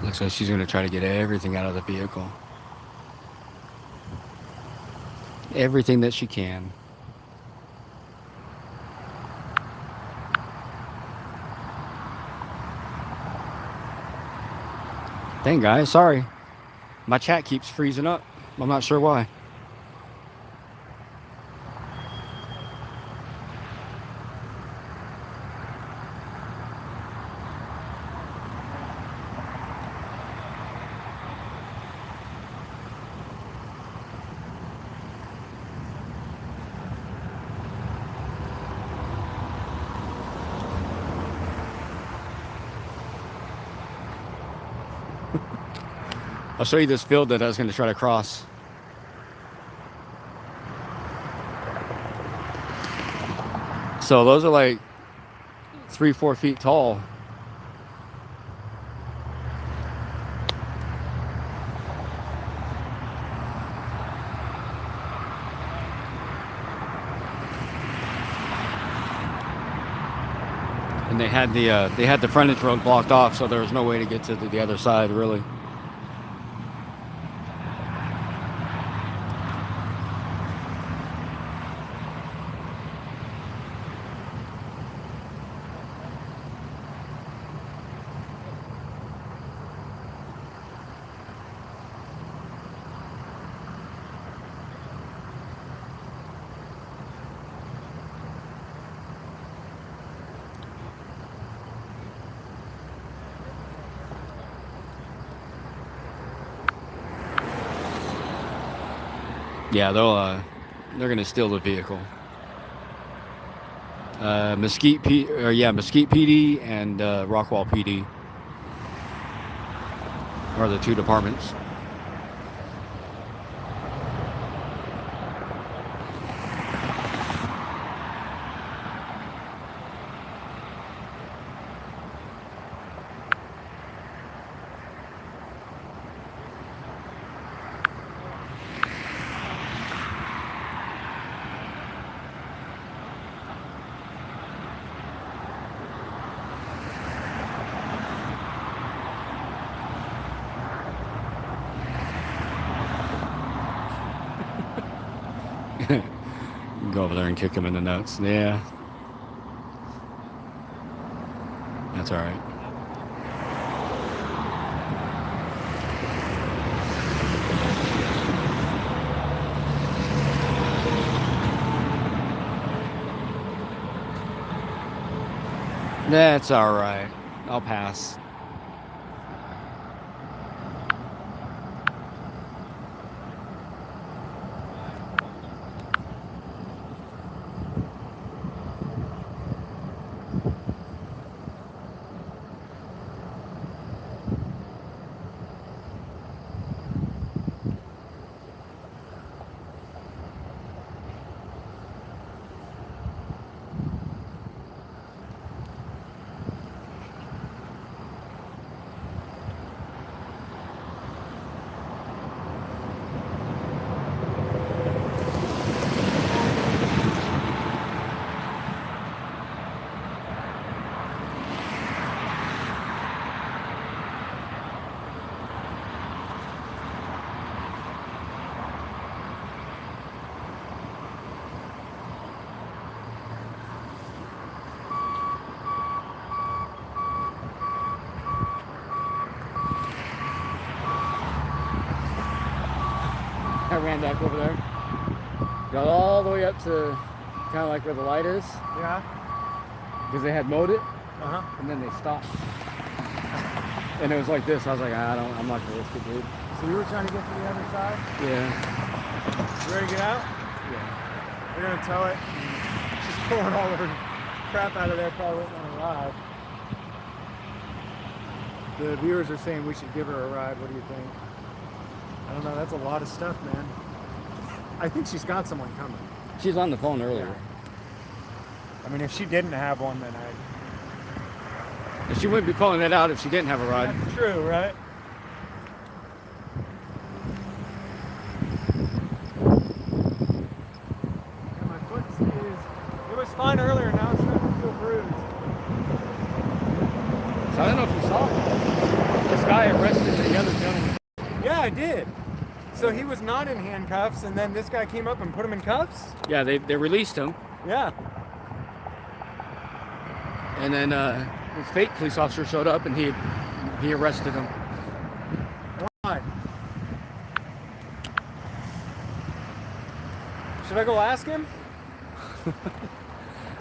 Looks like she's going to try to get everything out of the vehicle. Everything that she can. Dang, guys, sorry. My chat keeps freezing up. I'm not sure why. I'll show you this field that I was going to try to cross. So those are like 3-4 feet tall. And they had the frontage road blocked off, so there was no way to get to the other side, really. Yeah, they're gonna steal the vehicle. Mesquite PD and Rockwall PD are the two departments. Go over there and kick him in the nuts. Yeah. That's all right. That's all right. I'll pass. I ran back over there. Got all the way up to kind of like where the light is. Yeah. Because they had mowed it. Uh-huh. And then they stopped. And it was like this. I was like, I'm not gonna risk it, dude. So you were trying to get to the other side? Yeah. You ready to get out? Yeah. We're gonna tow it. She's pulling all of her crap out of there, probably won't want to ride. The viewers are saying we should give her a ride. What do you think? I don't know, that's a lot of stuff, man. I think she's got someone coming. She's on the phone earlier. I mean, if she didn't have one, then She wouldn't be calling that out if she didn't have a ride. That's true, right? Yeah, my foot is... It was fine earlier, now it's starting to feel bruised. So I don't know if you saw it. This guy arrested the other gentleman. Yeah, I did. So he was not in handcuffs, and then this guy came up and put him in cuffs? Yeah, they released him. Yeah. And then this fake police officer showed up and he arrested him. Why? Should I go ask him? All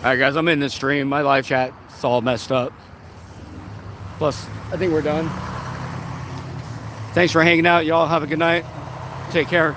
right, guys, I'm in the stream. My live chat's all messed up. Plus, I think we're done. Thanks for hanging out. Y'all have a good night. Take care.